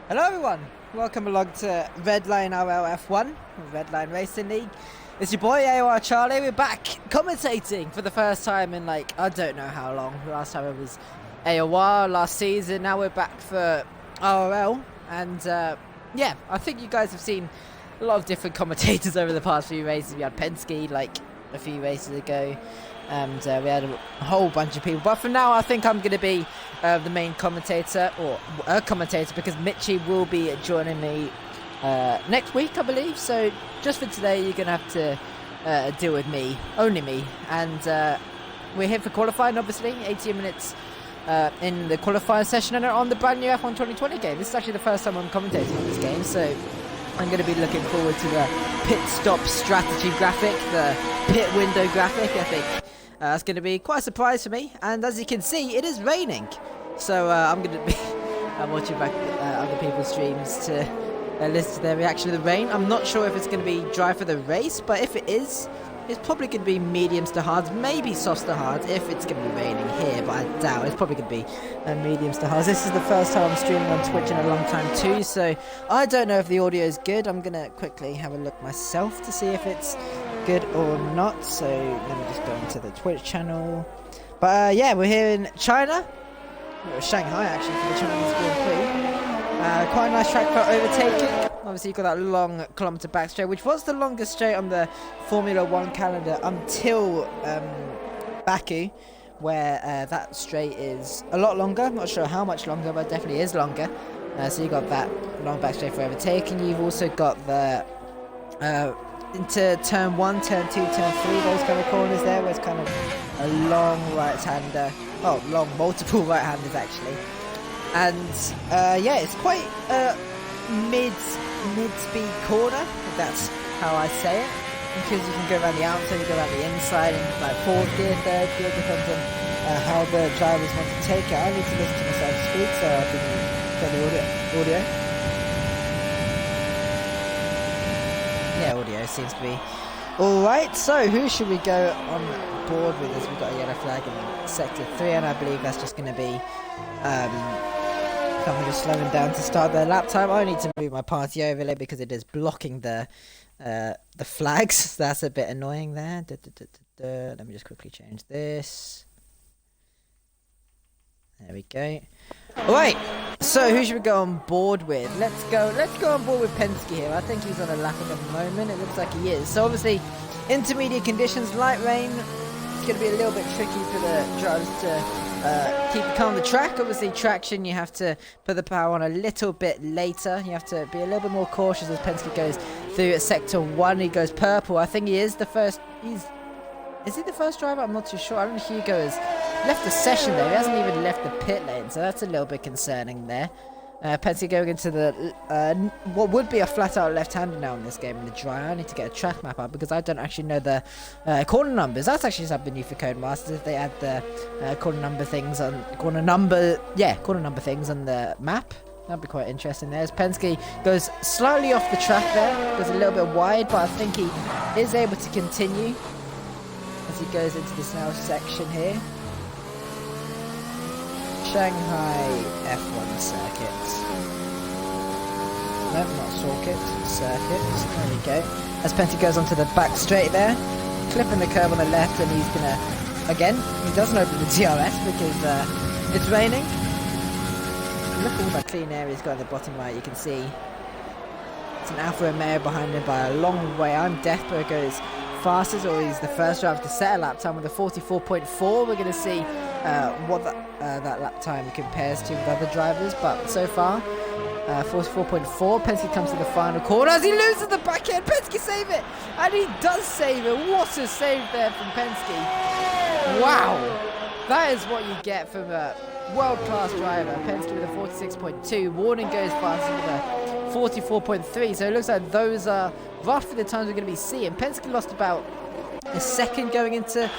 Hello everyone, welcome along to Redline RLF1, Redline Racing League. It's your boy AOR Charlie. We're back commentating for the first time in like, I don't know how long. Last time it was AOR, last season, now we're back for RL. And yeah, I think you guys have seen a lot of different commentators over the past few races. We had Penske like a few races ago. And we had a whole bunch of people, but for now I think I'm going to be the main commentator, or a commentator, because Mitchie will be joining me next week, I believe. So just for today you're going to have to deal with me, only me. And we're here for qualifying, obviously 18 minutes in the qualifying session and on the brand new F1 2020 game. This is actually the first time I'm commentating on this game, so I'm going to be looking forward to the pit stop strategy graphic, the pit window graphic. I think it's going to be quite a surprise for me. And as you can see, it is raining. So I'm going to be watching back other people's streams to listen to their reaction to the rain. I'm not sure if it's going to be dry for the race, but if it is, it's probably going to be mediums to hards, maybe softs to hards if it's going to be raining here, but I doubt it's probably going to be mediums to hards. This is the first time I'm streaming on Twitch in a long time too, so I don't know if the audio is good. I'm going to quickly have a look myself to see if it's good or not. So let me just go into the Twitch channel. But yeah, we're here in China. We're Shanghai actually for the Chinese Grand Prix. Quite a nice track for overtaking. Obviously you've got that long kilometre back straight, which was the longest straight on the Formula 1 calendar until Baku, where that straight is a lot longer. I'm not sure how much longer, but it definitely is longer. So you've got that long back straight for overtaking. You've also got the into turn 1, turn 2, turn 3, those kind of corners there, where it's kind of a long right-hander. Oh, long multiple right-handers actually. And yeah, it's quite mid-speed corner, if that's how I say it, because you can go around the outside, you go around the inside, and like fourth gear, third gear, depends on how the drivers want to take it. I need to listen to myself speak, so I can get the audio. Yeah, audio seems to be alright. So who should we go on board with, as we've got a yellow flag in sector 3, and I believe that's just going to be I'm just slowing down to start the lap time. I need to move my party overlay because it is blocking the flags. That's a bit annoying there. Let me just quickly change this. There we go. Alright, so who should we go on board with? Let's go on board with Penske here. I think he's on a lap at the moment. It looks like he is. So obviously, intermediate conditions, light rain. It's going to be a little bit tricky for the drivers to keep it calm on the track. Obviously traction, you have to put the power on a little bit later. You have to be a little bit more cautious as Penske goes through at sector 1. He goes purple. I think he is the first. Is he the first driver? I'm not too sure. I don't know if Hugo has left the session though. He hasn't even left the pit lane, so that's a little bit concerning there. Penske going into the what would be a flat-out left-hander now in this game in the dry. I need to get a track map up because I don't actually know the corner numbers. That's actually something new for Codemasters. If they add the corner number things on corner number things on the map, that'd be quite interesting. There, as Penske goes slightly off the track there, goes a little bit wide, but I think he is able to continue as he goes into this now section here. Shanghai F1 circuit. No, not circuit. There we go. As Penske goes onto the back straight there, clipping the curb on the left, and he's gonna, again, he doesn't open the DRS because it's raining. Look at all that clean air he's got at the bottom right. You can see it's an Alfa Romeo behind him by a long way. I'm Deathbird goes fastest, or he's the first driver to set a lap time with a 44.4. We're going to see what that lap time compares to with other drivers, but so far 44.4. Penske comes to the final corner as he loses the back end. Penske save it, and he does save it. What a save there from Penske. Wow, that is what you get from a world-class driver. Penske with a 46.2. Warning goes fast with a 44.3. So it looks like those are roughly the times we're going to be seeing. Penske lost about a second going into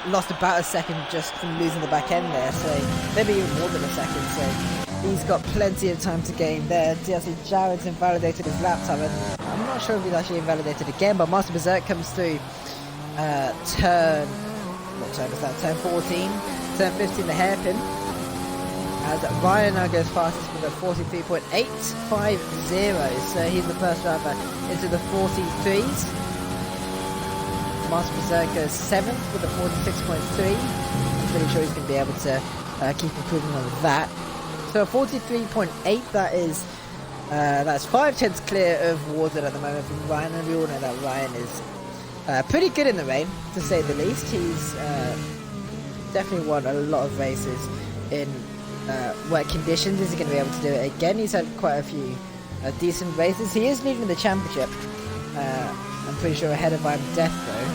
lost about a second just from losing the back end there, so maybe even more than a second, so he's got plenty of time to gain there. DLC Jared's invalidated his lap time, and I'm not sure if he's actually invalidated again, but Master Berserk comes through turn, what turn is that, turn 14, turn 15, the hairpin, As Ryan now goes fastest with a 43.850, so he's the first driver into the 43s. Master Berserker 7th with a 46.3. I'm pretty sure he's going to be able to keep improving on that. So a 43.8, that's 5/10 clear of Warden at the moment from Ryan, and we all know that Ryan is pretty good in the rain, to say the least. He's definitely won a lot of races in wet conditions. Is he going to be able to do it again? He's had quite a few decent races. He is leading the championship. I'm pretty sure ahead of I'm Death though.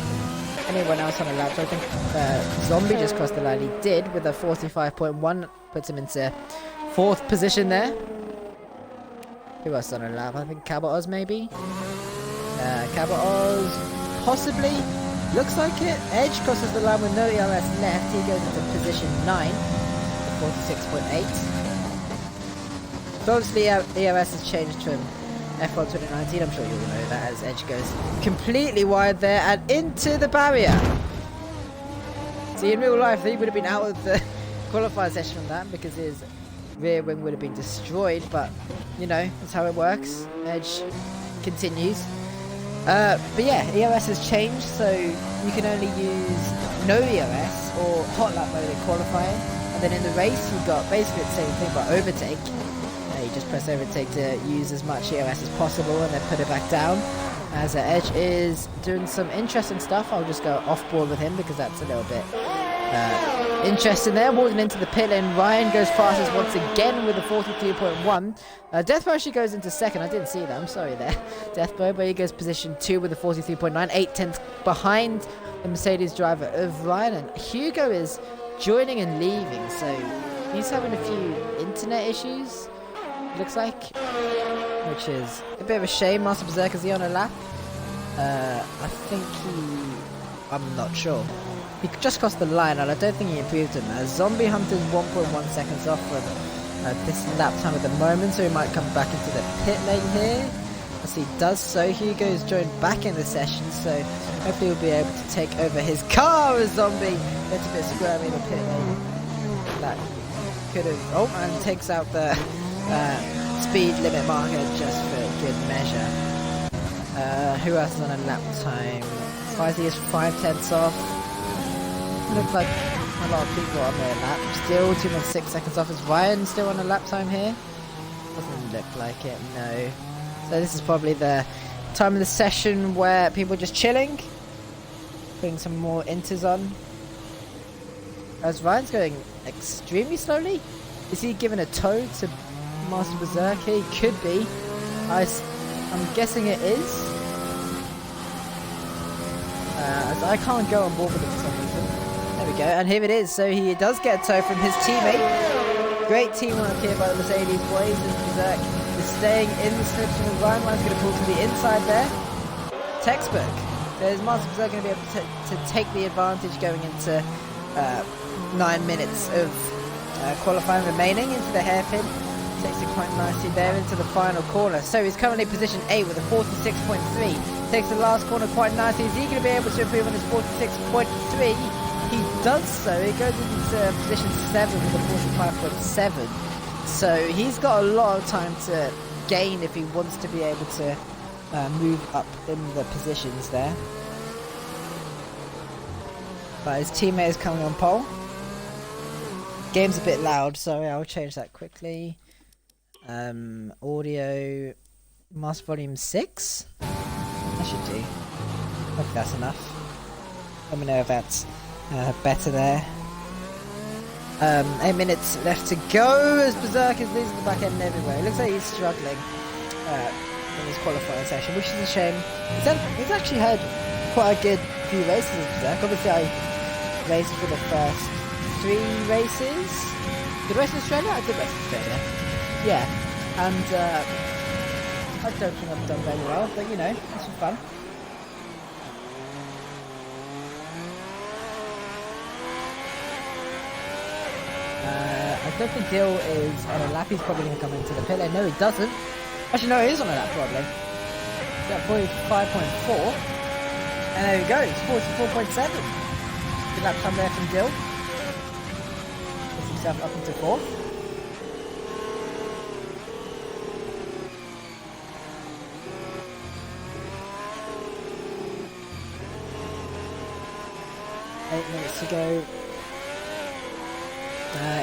Anyone else on a lap? So I think Zombie just crossed the line. He did with a 45.1, puts him into 4th position there. Who else on a lap? I think Cabot maybe. Cabot possibly. Looks like it. Edge crosses the line with no ERS left. He goes into position 9. 46.8. So obviously ERS has changed from F1 2019. I'm sure you all know that, as Edge goes completely wide there and into the barrier. See, in real life he would have been out of the qualifying session on that because his rear wing would have been destroyed, but you know, that's how it works. Edge continues. But yeah, ERS has changed, so you can only use no ERS or hot lap mode in qualifying. And then in the race, you've got basically the same thing, but overtake. You just press overtake to use as much ERS as possible and then put it back down. As Edge is doing some interesting stuff, I'll just go off-board with him because that's a little bit interesting there. Walking into the pit lane, Ryan goes fastest once again with a 43.1. Deathbro actually goes into 2nd. I didn't see that. I'm sorry there, Deathbro, but he goes position 2 with a 43.9, 8/10 behind the Mercedes driver of Ryan. And Hugo is joining and leaving, so he's having a few internet issues, looks like, which is a bit of a shame. Master Berserker, is he on a lap? I think I'm not sure. He just crossed the line, and I don't think he improved him. Zombie Hunter's 1.1 seconds off from this lap time at the moment, so he might come back into the pit lane here. As he does so, Hugo's joined back in the session, so hopefully he'll be able to take over his car as Zombie gets a bit squirmy in the pit lane. That could have... Oh, and takes out the speed limit marker just for good measure. Who else is on a lap time? Spicy is 5/10 off. Looks like a lot of people on their lap. Still 2.6 seconds off. Is Ryan still on a lap time here? Doesn't look like it, no. So this is probably the time of the session where people are just chilling, putting some more inters on. As Ryan's going extremely slowly. Is he giving a toe to Master Berserker? He could be. I'm guessing it is. As I can't go on board with it for some reason. There we go, and here it is. So he does get a toe from his teammate. Great teamwork here by the Mercedes boys. As Berserk is staying in the slipstream of Ryan. Ryan's going to pull to the inside there. Textbook. So is Master Berserk going to be able to take the advantage going into 9 minutes of qualifying remaining into the hairpin? Takes it quite nicely there into the final corner. So he's currently position 8 with a 46.3. Takes the last corner quite nicely. Is he going to be able to improve on his 46.3? He does so. He goes into position 7 with a 45.7. So he's got a lot of time to gain if he wants to be able to move up in the positions there. But his teammate is coming on pole. Game's a bit loud, sorry, I'll change that quickly. Audio, master volume 6? That should do. Hope that's enough. Let me know if that's better there. 8 minutes left to go as Berserk is losing the back end everywhere. It looks like he's struggling in his qualifying session, which is a shame. He's actually had quite a good few races as Berserk. Obviously I raced for the first 3 races. Did I race in Australia? I did race in Australia. Yeah, and I don't think I've done very well, but you know, it's fun. I don't think Dill is on a lap. He's probably going to come into the pit lane. No, he doesn't. Actually, no, he is on a lap probably. He's at 45.4. And there he goes, 44.7. Good lap time there from Dill. Puts himself up into 4th. 8 minutes to go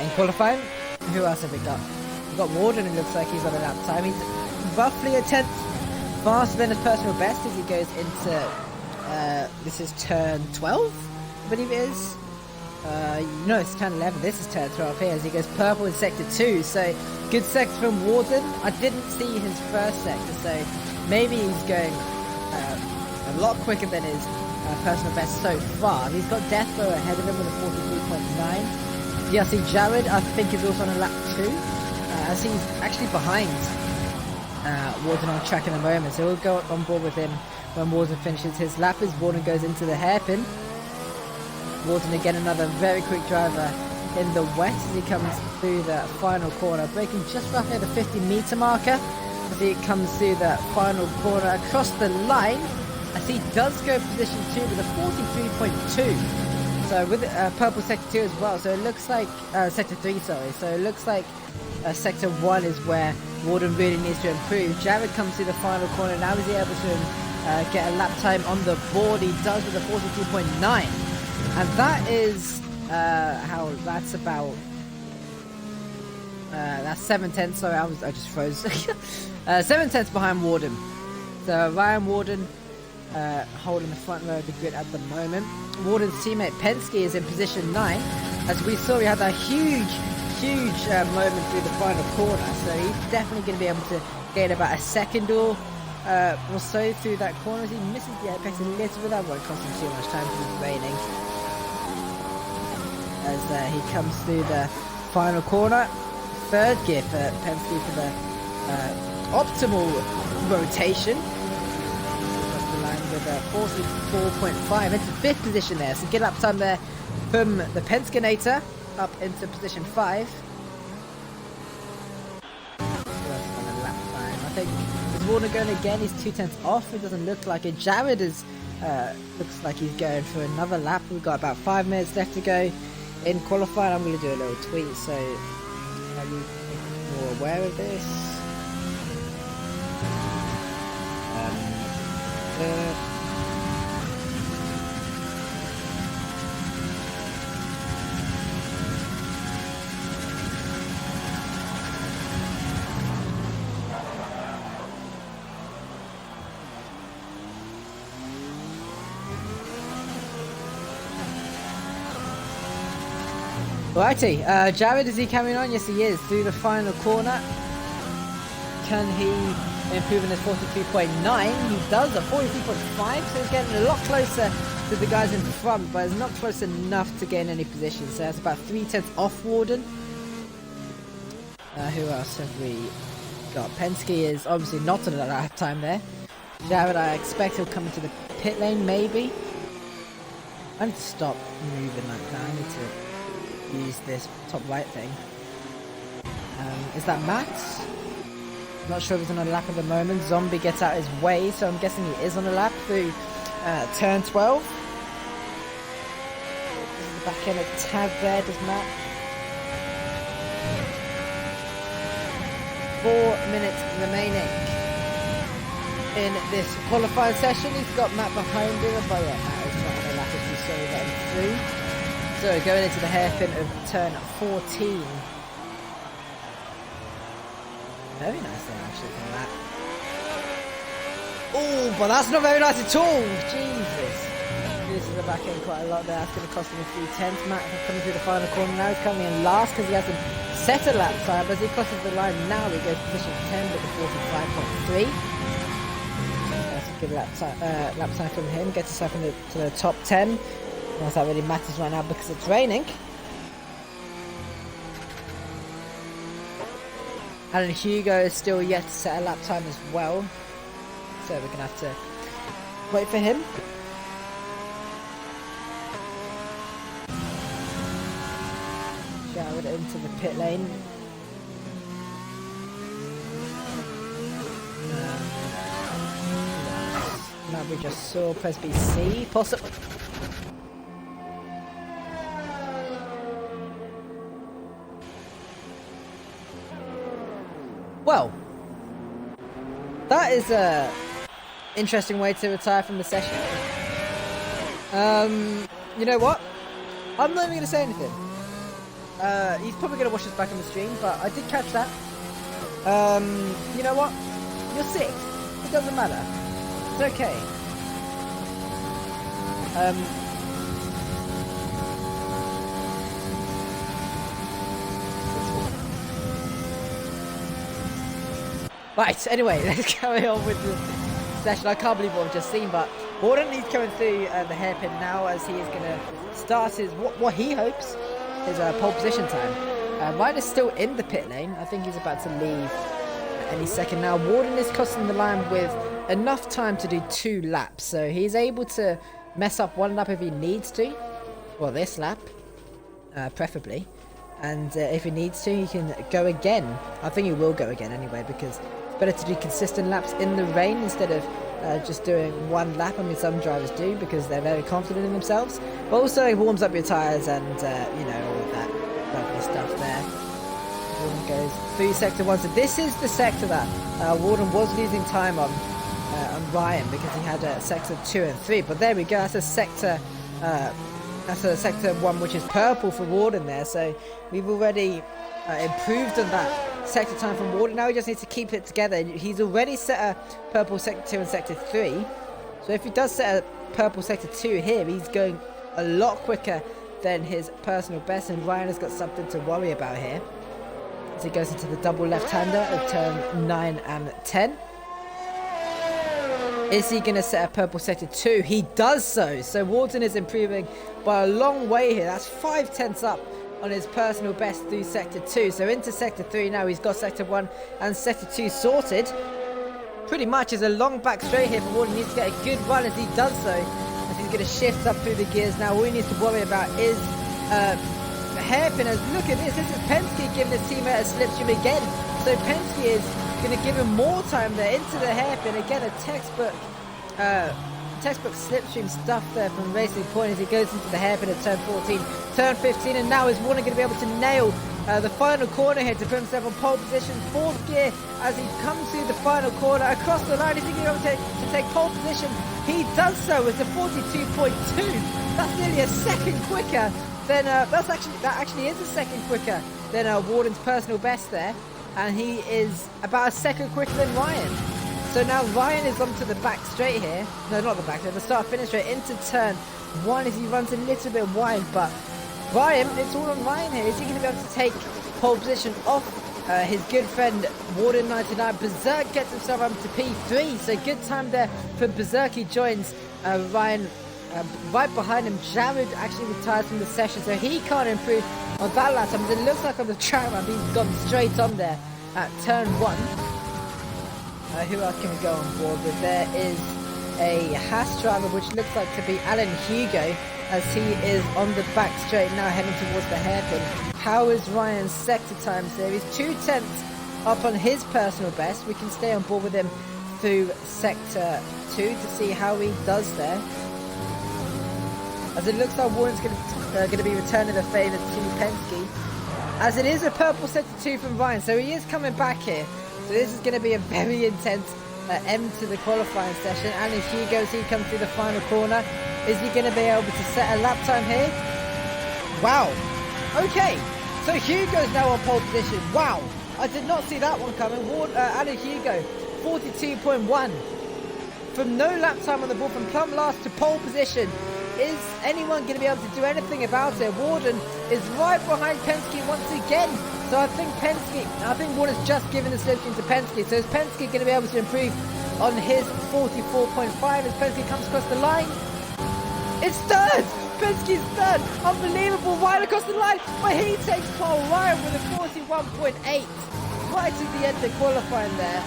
in qualifying. Who else have we got? We've got Warden, it looks like he's on a lap time. He's roughly a tenth faster than his personal best as he goes into, this is turn 12, I believe it is. No, it's turn 11, this is turn 12 here as he goes purple in sector 2, so good sector from Warden. I didn't see his first sector, so maybe he's going a lot quicker than his personal best so far. He's got Deathbow ahead of him with a 43.9. DLC Jared, I think, is also on a lap 2, as he's actually behind Warden on track in the moment, so we'll go on board with him when Warden finishes his lap as Warden goes into the hairpin. Warden again, another very quick driver in the wet as he comes through the final corner, breaking just roughly at the 50-meter marker as he comes through the final corner across the line, as he does go position 2 with a 43.2. So with purple sector 2 as well, so it looks like sector 3, sorry, so it looks like sector 1 is where Warden really needs to improve. Jared comes through the final corner, now is he able to get a lap time on the board? He does with a 42.9, and that is how that's about that's 7/10. Sorry, I just froze. 7/10 behind Warden. So Ryan Warden holding the front row of the grid at the moment. Warden's teammate Penske is in position 9. As we saw, he had a huge moment through the final corner, so he's definitely going to be able to gain about a second or so through that corner as he misses the apex a little bit. That won't cost him too much time because it's raining. As he comes through the final corner, third gear for Penske for the optimal rotation. Across the line with a 44.5 into 5th position there, so good lap time there from the Penskinator up into position 5. I think is Warner going again? He's 2/10 off. It doesn't look like it. Jared is looks like he's going for another lap. We've got about 5 minutes left to go in qualifying. I'm going to do a little tweet so you're more aware of this. Righty, Jared, is he carrying on? Yes, he is. Through the final corner. Can he improve in his 43.9? He does, a 43.5, so he's getting a lot closer to the guys in front, but it's not close enough to gain any position, so that's about 3/10 off Warden. Who else have we got? Penske is obviously not on a lap time there. Jared, I expect he'll come into the pit lane, maybe. I need to stop moving like that. I need to use this top right thing. Is that Matt? Not sure if he's on a lap at the moment. Zombie gets out his way, so I'm guessing he is on a lap through turn 12. This is the back end of tag there, does Matt? 4 minutes remaining in this qualifying session. He's got Matt behind him, but yeah, Matt is not on a lap as we saw getting through. So going into the hairpin of turn 14. Very nice there actually from that. Oh, but that's not very nice at all. Jesus. This is the back end quite a lot there. That's going to cost him a few tenths. Matt coming through the final corner now. He's coming in last because he hasn't set a lap time. But as he crosses the line now, he goes position 10 with a 45.3. That's a good lap time from him. Gets himself into the top 10. Not that really matters right now because it's raining. And Hugo is still yet to set a lap time as well. So we're going to have to wait for him. Showered into the pit lane. Now we just saw press BC, possibly. Well, that is a interesting way to retire from the session. You know what? I'm not even going to say anything. He's probably going to watch us back on the stream, but I did catch that. You know what? You're sick. It doesn't matter. It's okay. Right, anyway, let's carry on with the session. I can't believe what I've just seen, but Warden, he's coming through the hairpin now as he is going to start his, what he hopes, his pole position time. Ryan is still in the pit lane. I think he's about to leave any second now. Warden is crossing the line with enough time to do 2 laps, so he's able to mess up 1 lap if he needs to. Well, this lap, preferably. And if he needs to, he can go again. I think he will go again anyway, because it's better to do consistent laps in the rain instead of just doing 1 lap. I mean, some drivers do because they're very confident in themselves. But also it warms up your tyres and, you know, all of that lovely stuff there. Warden goes through sector 1. So this is the sector that Warden was losing time on Ryan because he had sector 2 and 3. But there we go. That's a sector... That's a sector 1 which is purple for Warden there, so we've already improved on that sector time from Warden. Now he just needs to keep it together. He's already set a purple sector 2 and sector 3, so if he does set a purple sector 2 here, he's going a lot quicker than his personal best, and Ryan has got something to worry about here as he goes into the double left-hander of turn 9 and 10. Is he going to set a purple sector 2? He does so. So Warden is improving by a long way here. That's 5/10 up on his personal best through sector 2. So into sector 3 now. He's got sector 1 and sector 2 sorted. Pretty much is a long back straight here for Warden. He needs to get a good run as he does so. As he's going to shift up through the gears now. All he needs to worry about is the hairpin. As look at this. This is Penske giving his teammate a slipstream again. So Penske is going to give him more time there into the hairpin. Again, a textbook slipstream stuff there from Racing Point as he goes into the hairpin at turn 14, turn 15, and now is Warner going to be able to nail the final corner here to put himself on pole position, 4th gear as he comes through the final corner across the line. Is he going to be able to take pole position? He does so with the 42.2. That's nearly a second quicker than that actually is a second quicker than Warden's personal best there. And he is about a second quicker than Ryan. So now Ryan is onto the back straight here. No, not the back straight, the start-finish straight into turn 1 as he runs a little bit wide. But Ryan, it's all on Ryan here. Is he going to be able to take pole position off his good friend Warden 99? Berserk gets himself up to P3. So good time there for Berserk. He joins Ryan right behind him. Jared actually retires from the session, so he can't improve on that last time. It looks like on the track map he's gone straight on there at turn 1. Who else can we go on board with? There is a Haas driver which looks like to be Alan Hugo as he is on the back straight now heading towards the hairpin. How is Ryan's sector times there? He's 2/10 up on his personal best. We can stay on board with him through sector 2 to see how he does there. As it looks like Warren's going to be returning the favour to Penske. As it is a purple sector 2 from Ryan, so he is coming back here. So this is going to be a very intense end to the qualifying session. And as Hugo as he comes through the final corner, is he going to be able to set a lap time here? Wow. Okay, so Hugo's now on pole position. Wow, I did not see that one coming. Alan Hugo, 42.1. From no lap time on the board, from plumb last to pole position. Is anyone going to be able to do anything about it? Warden is right behind Penske once again. So I think Warden's just given the slipstream to Penske. So is Penske going to be able to improve on his 44.5 as Penske comes across the line? It's third! Penske's third! Unbelievable, right across the line! But he takes pole. Ryan with a 41.8. Right at the end of qualifying there.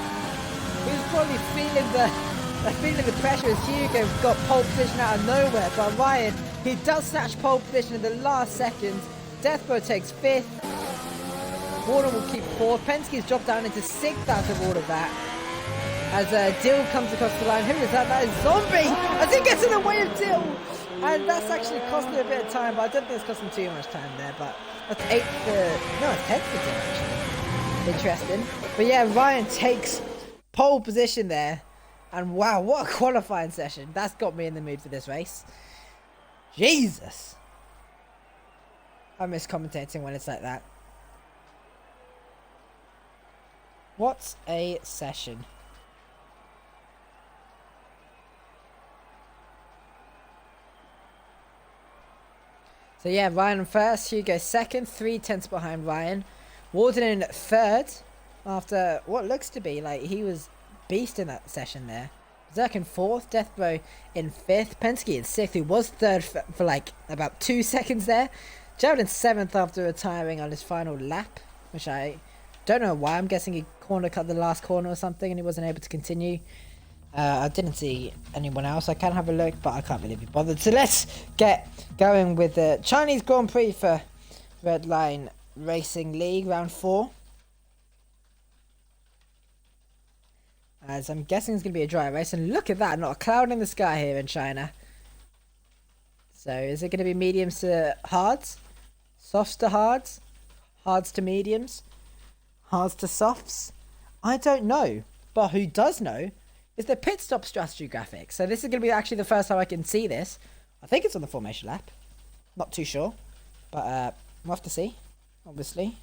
He's probably feeling the pressure as Hugo got pole position out of nowhere, but Ryan, he does snatch pole position in the last seconds. Deathbird takes 5th. Warden will keep 4th. Penske's dropped down into 6th out of all of that. As Dill comes across the line. Who is that? That is Zombie! As he gets in the way of Dill! And that's actually costing a bit of time, but I don't think it's costing too much time there. But that's 8th for... No, it's 10th for Dill, actually. Interesting. But yeah, Ryan takes pole position there. And wow, what a qualifying session. That's got me in the mood for this race. Jesus. I miss commentating when it's like that. What a session. So yeah, Ryan first, Hugo second, 3/10 behind Ryan. Warden in third, after what looks to be like he was beast in that session there. Zerk in fourth, Deathbro in fifth, Penske in sixth, who was third for like about 2 seconds there. Gerald in seventh after retiring on his final lap, which I don't know why. I'm guessing he corner cut the last corner or something and he wasn't able to continue. I didn't see anyone else. I can have a look, but I can't really be bothered. So let's get going with the Chinese Grand Prix for Redline Racing League, round 4. As I'm guessing it's going to be a dry race. And look at that, not a cloud in the sky here in China. So is it going to be mediums to hards? Softs to hards? Hards to mediums? Hards to softs? I don't know. But who does know is the pit stop strategy graphic. So this is going to be actually the first time I can see this. I think it's on the formation lap. Not too sure. But we'll have to see, obviously.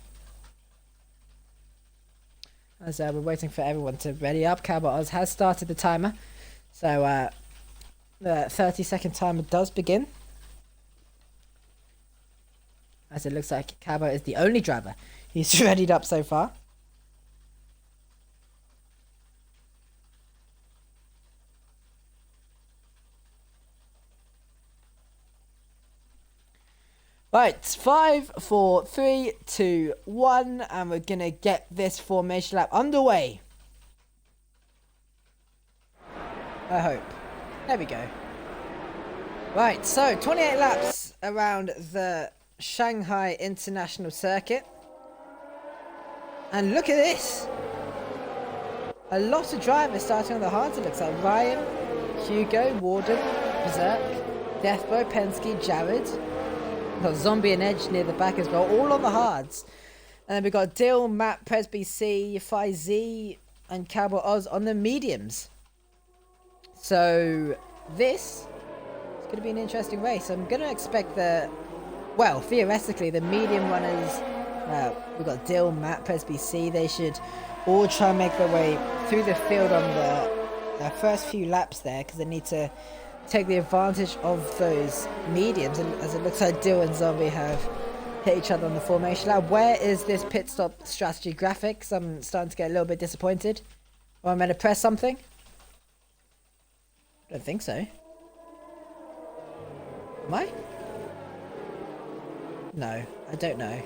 As we're waiting for everyone to ready up. Cowboy Oz has started the timer. So the 30-second timer does begin. As it looks like Cowboy is the only driver he's readied up so far. Right, 5, 4, 3, 2, 1, and we're gonna get this formation lap underway. I hope. There we go. Right, so 28 laps around the Shanghai International Circuit. And look at this. A lot of drivers starting on the hards, it looks like. Ryan, Hugo, Warden, Berserk, Deathbow, Penske, Jared. We've got Zombie and Edge near the back as well, all on the hards. And then we've got Dill, Matt, Presby C, Phi Z, and Cowboy Oz on the mediums. So this is going to be an interesting race. I'm going to expect well, theoretically, the medium runners, we've got Dill, Matt, Presby C, they should all try and make their way through the field on the first few laps there, because they need to take the advantage of those mediums, and as it looks like Dill and Zombie have hit each other on the formation lap. Where is this pit stop strategy graphics? I'm starting to get a little bit disappointed. Am I meant to press something? I don't think so. Am I? No, I don't know.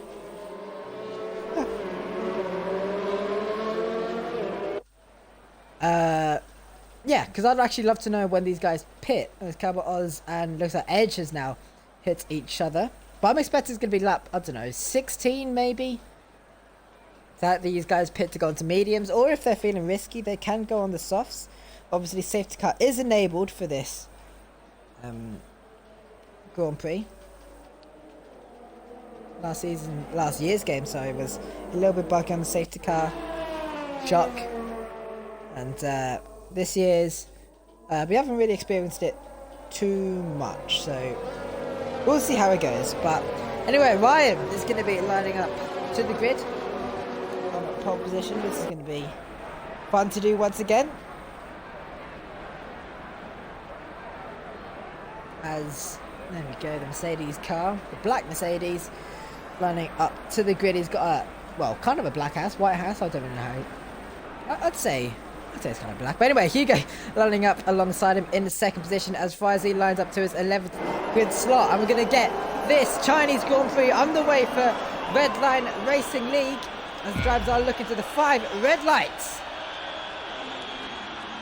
Yeah, because I'd actually love to know when these guys pit. There's Cowboy Oz and looks like Edge has now hit each other. But I'm expecting it's going to be lap, I don't know, 16 maybe? That these guys pit to go into mediums. Or if they're feeling risky, they can go on the softs. Obviously, safety car is enabled for this Grand Prix. Last year's game, sorry, was a little bit buggy on the safety car. Shock. And this year's, we haven't really experienced it too much, so we'll see how it goes. But anyway, Ryan is going to be lining up to the grid on pole position. This is going to be fun to do once again. As, there we go, the Mercedes car, the black Mercedes, lining up to the grid. He's got a, well, kind of a black house, white house, I don't even know how, I'd say it's kind of black. But anyway, Hugo lining up alongside him in the second position as Fizi lines up to his 11th grid slot. And we're going to get this Chinese Grand Prix underway for Redline Racing League as the drivers are looking to the 5 red lights.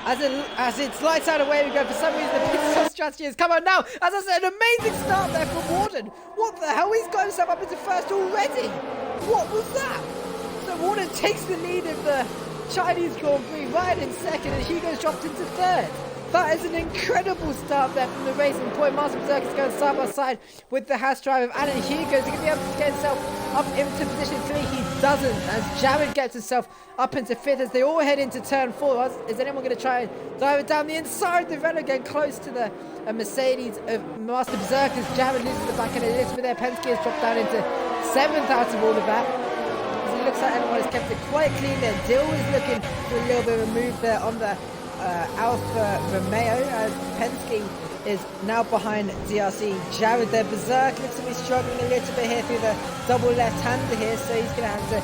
As it's lights out away we go. For some reason the pit stop strategy has come out now. As I said, an amazing start there from Warden. What the hell? He's got himself up into first already. What was that? So Warden takes the lead of the Chinese Grand Prix, Ryan in second, and Hugo's dropped into third. That is an incredible start there from the Racing Point. Master Berserk is going side by side with the Haas driver of Alan Hugo. Is he going to be able to get himself up into position 3? He doesn't, as Jared gets himself up into 5th as they all head into turn 4. Is anyone going to try and dive it down the inside? The Renault getting close to the Mercedes of Master Berserk as Jared loses the back end a little bit there. Penske has dropped down into 7th out of all of that. As it looks like everyone has kept it quite clean there. Dill is looking for a little bit of a move there on the Alfa Romeo as Penske is now behind DRC. Jared there, Berserk looks to be struggling a little bit here through the double left-hander here, so he's going to have to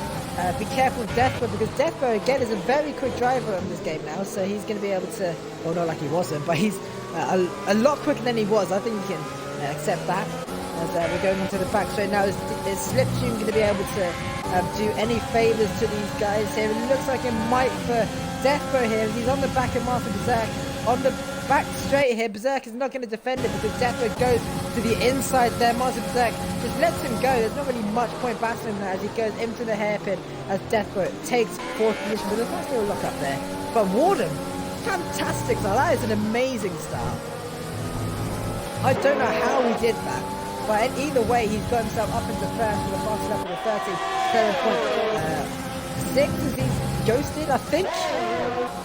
be careful with Deathbow, because Deathbow again is a very quick driver in this game now, so he's going to be able to, well, not like he wasn't, but he's a lot quicker than he was. I think you can accept that. As we're going into the back straight now, is Slipstream going to be able to do any favours to these guys here? It looks like it might for Deathbow here. He's on the back of Master Berserk. On the back straight here, Berserk is not going to defend it because Deathbow goes to the inside there. Master Berserk just lets him go. There's not really much point battling there as he goes into the hairpin as Deathbow takes 4th position. But there's a nice little lock up there. But Warden, fantastic start. That is an amazing start. I don't know how he did that. But either way, he's got himself up into first with a fast lap of the 37.6 as he's ghosted, I think.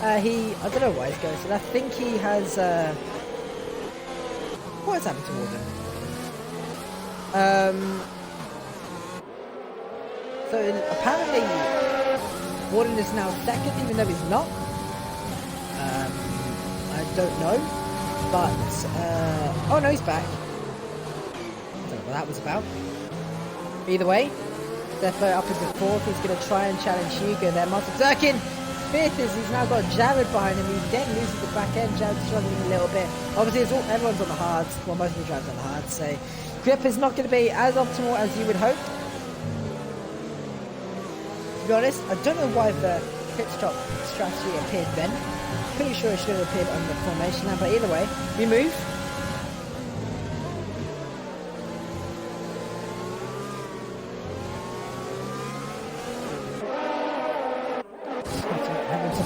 I don't know why he's ghosted. I think he has, what has happened to Warden? So apparently, Warden is now 2nd, even though he's not. I don't know. But, oh no, he's back. What that was about. Either way, Deathbow up into 4th. He's going to try and challenge Hugo there. Master Berserk in 5th as he's now got Jared behind him. He again loses the back end. Jared's struggling a little bit. Obviously, everyone's on the hards. Well, most of the drivers on the hards. So grip is not going to be as optimal as you would hope. To be honest, I don't know why the pit stop strategy appeared then. Pretty sure it should have appeared on the formation now. But either way, we move.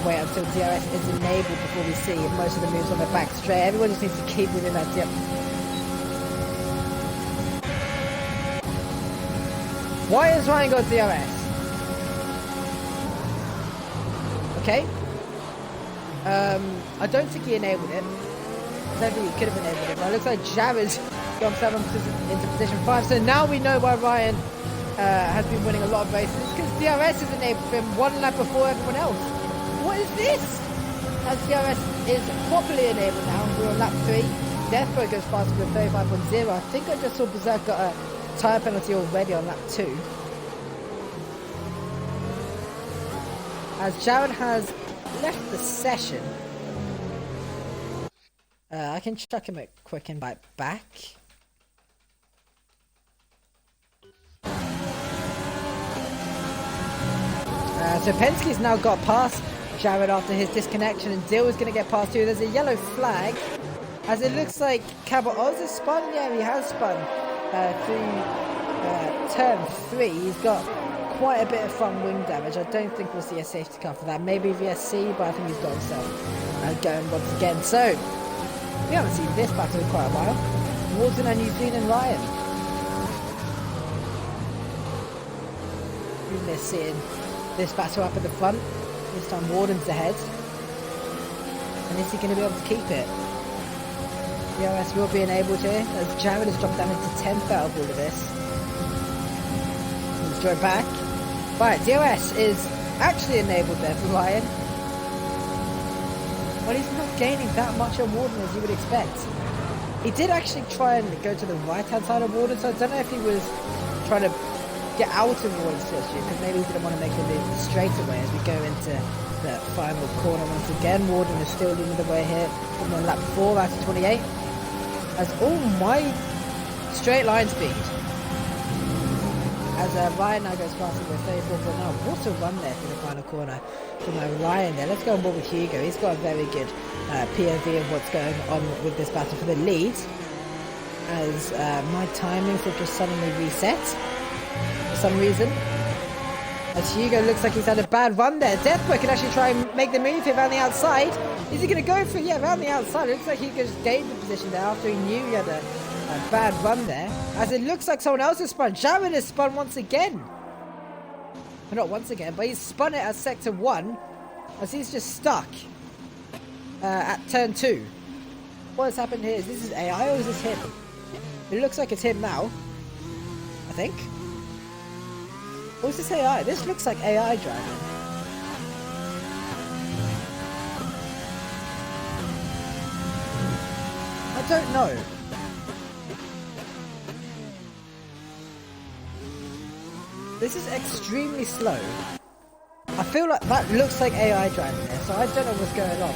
Wait until DRS is enabled before we see most of the moves on the back straight. Everyone just needs to keep within that dip. Why has Ryan got DRS? Okay. I don't think he enabled it. I don't think he could have enabled it, but it looks like Jared's got himself into position 5. So now we know why Ryan has been winning a lot of races. It's because DRS is enabled for him 1 lap before everyone else. What is this? As DRS is properly enabled now, we're on lap 3. Deathbow goes faster with 35.0. I think I just saw Berserk got a tyre penalty already on lap 2. As Jared has left the session, I can chuck him a quick invite back. So Penske's now got past Jared after his disconnection, and Dill is going to get past too. There's a yellow flag as it looks like Cabot Oz has spun. Yeah, he has spun through turn 3. He's got quite a bit of front wing damage. I don't think we'll see a safety car for that. Maybe VSC, but I think he's got himself going once again. So we haven't seen this battle in quite a while. Warden and New Zealand Ryan. We miss seeing this battle up at the front. This time Warden's ahead. And is he going to be able to keep it? DRS will be enabled here as Jared has dropped down into 10th out of all of this. Let's go back. Right, DRS is actually enabled there for Ryan. Well, he's not gaining that much on Warden as you would expect. He did actually try and go to the right hand side of Warden, so I don't know if he was trying to get out of Warden's switch because maybe he didn't want to make the move straight away as we go into the final corner once again. Warden is still leading the way here on lap 4 out of 28. As all my straight line speed. As Ryan now goes faster with 34.9. What a run there for the final corner from Ryan there. Let's go on board with Hugo. He's got a very good POV of what's going on with this battle for the lead. As my timings have just suddenly reset for some reason. As Hugo looks like he's had a bad run there. Deathboy can actually try and make the move here around the outside. Is he going to go for it? Yeah, around the outside. It looks like Hugo's gained the position there after he knew he had a bad run there. As it looks like someone else has spun. Jared has spun once again. Well, not once again, but he's spun it at sector 1. As he's just stuck at turn 2. What has happened here? Is this AI or is this him? It looks like it's him now. I think. Or is this AI? This looks like AI driving. I don't know. This is extremely slow. I feel like that looks like AI driving there, so I don't know what's going on.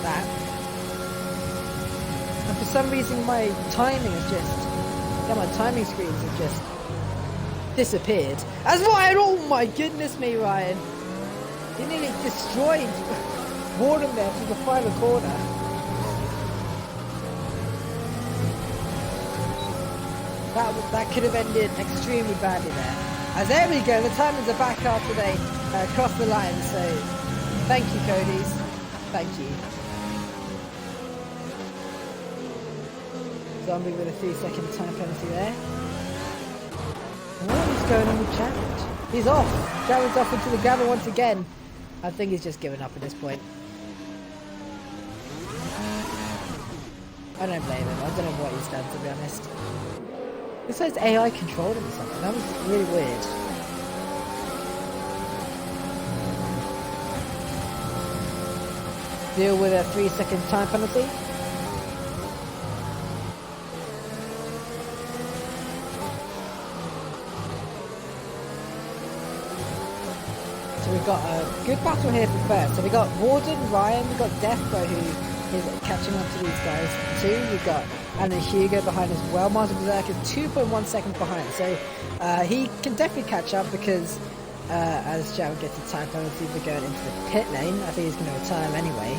That. And for some reason my timing is just... Yeah, my timing screens have just disappeared. As Ryan, oh my goodness me, Ryan. He nearly destroyed Warden there through the final corner. That could have ended extremely badly there. As there we go, the timers are back after they crossed the line, so thank you, Cody's. Thank you. Zombie with a 3-second time penalty there. What is going on with Jared? He's off. Jared's off into the gravel once again. I think he's just given up at this point. I don't blame him. I don't know what he's done, to be honest. Looks like AI controlled him or something. That was really weird. Deal with a 3-second time penalty. So we've got a good battle here for first. So we got Warden, Ryan, we got Deathboy who is catching up to these guys too. We've got and then Hugo behind as well. Martin Berserk is 2.1 seconds behind, so he can definitely catch up because as Jared gets a time penalty for going into the pit lane, I think he's going to retire anyway.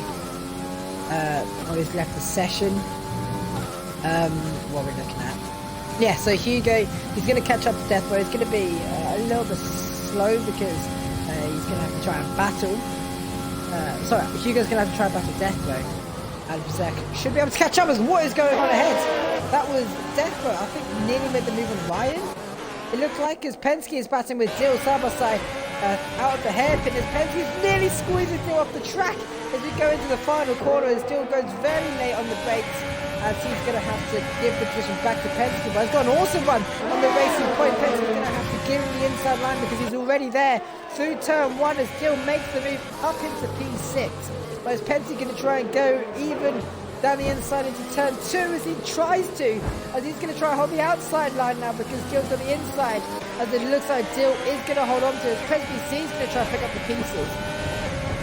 Or he's left the session. What are we looking at? Yeah, so Hugo, he's going to catch up to Deathboy. It's going to be a little bit slow because he's going to have to try and battle. Sorry, Hugo's going to have to try and battle Deathboy. And Berserk should be able to catch up as what is going on ahead. That was Deathboy, I think, nearly made the move on Ryan. It looked like as Penske is batting with Dill side by side out of the hairpin as Penske is nearly squeezing Dill off the track as we go into the final corner as Dill goes very late on the brakes as he's going to have to give the position back to Penske. But he's got an awesome run on the racing point. Penske's going to have to give him the inside line because he's already there through turn 1 as Dill makes the move up into P6. But is Penske going to try and go even down the inside into turn 2 as he tries to, as he's going to try and hold the outside line now because Dill's on the inside, as it looks like Dill is going to hold on to it. Penske is going to try and pick up the pieces.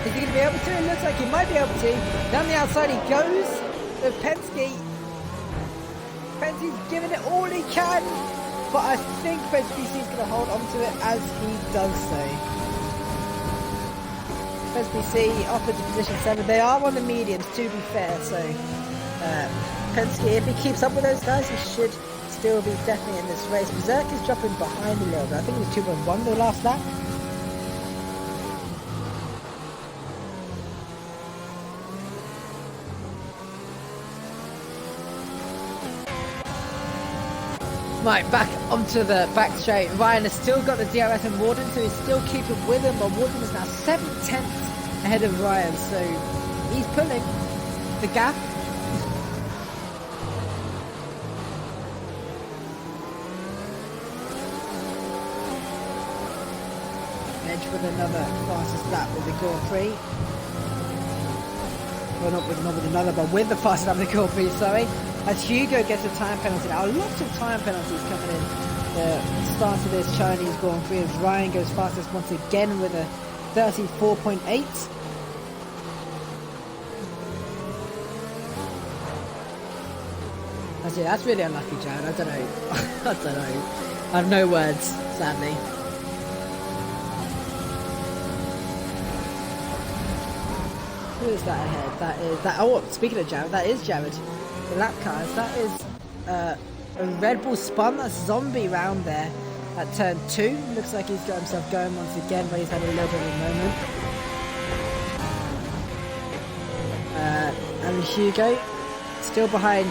Is he going to be able to? It looks like he might be able to. Down the outside he goes. So Penske's giving it all he can, but I think Penske is going to hold on to it as he does so. SBC off into position 7. They are on the mediums, to be fair, so Penske, if he keeps up with those guys, he should still be definitely in this race. Berserk is dropping behind a little bit. I think it was 2.1 the last lap. Right, back onto the back straight. Ryan has still got the DRS and Warden, so he's still keeping with him, but Warden is now 7/10 ahead of Ryan, so he's pulling the gap. Edge with another fastest lap with the Grand Prix. Well, not with another, but with the fastest lap of the Grand Prix, sorry. As Hugo gets a time penalty now. Lots of time penalties coming in the start of this Chinese Grand Prix as Ryan goes fastest once again with a 34.8. That's really unlucky, Jared. I don't know. I don't know. I have no words, sadly. Who is that ahead? That is that. Oh, speaking of Jared, that is Jared. The lap cars. That is a Red Bull spun. That's zombie round there. at turn 2. Looks like he's got himself going once again, but he's had a little bit of a moment. And Hugo still behind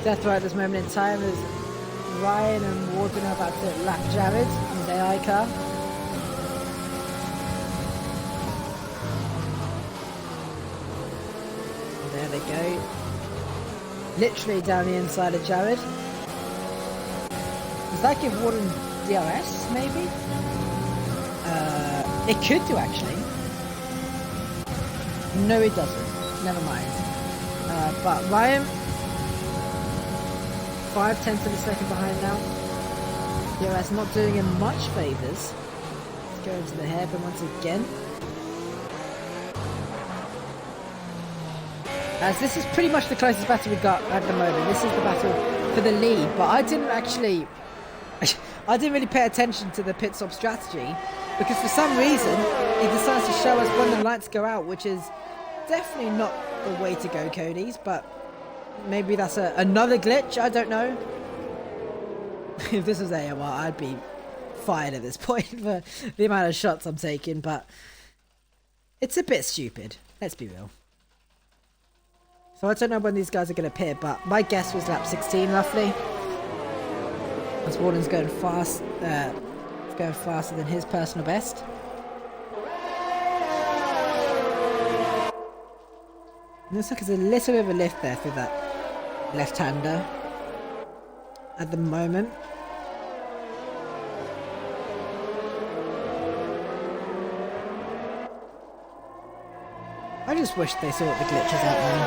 Deathrow at this moment in time as Ryan and Warden are about to lap Jared in the AI car. And there they go. Literally down the inside of Jared. Does that give Warden DRS, maybe? It could do, actually. No, it doesn't. Never mind. But Ryan, 5/10 of a second behind now. DRS not doing him much favours. Let's go into the hairpin once again. As this is pretty much the closest battle we got at the moment. This is the battle for the lead, but I didn't really pay attention to the pit stop strategy because for some reason it decides to show us when the lights go out, which is definitely not the way to go, Cody's, but maybe that's another glitch, I don't know. If this was AOR, I'd be fired at this point for the amount of shots I'm taking, but it's a bit stupid, let's be real. So I don't know when these guys are going to appear, but my guess was lap 16 roughly. As Warden's going fast, it's going faster than his personal best. Looks like there's a little bit of a lift there through that left-hander at the moment. I just wish they sorted the glitches out now.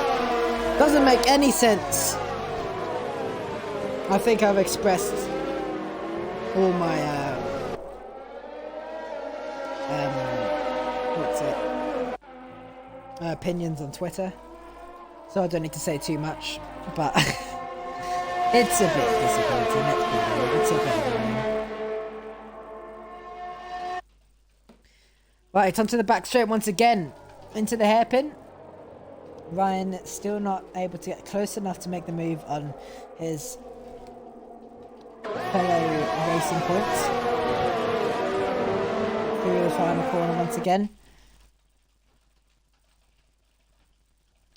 Doesn't make any sense. I think I've expressed all my opinions on Twitter, so I don't need to say too much, but it's a bit disappointing, let's be real. It's a bit annoying. Right, onto the back straight once again, into the hairpin. Ryan still not able to get close enough to make the move on his fellow racing points. Through the final corner once again.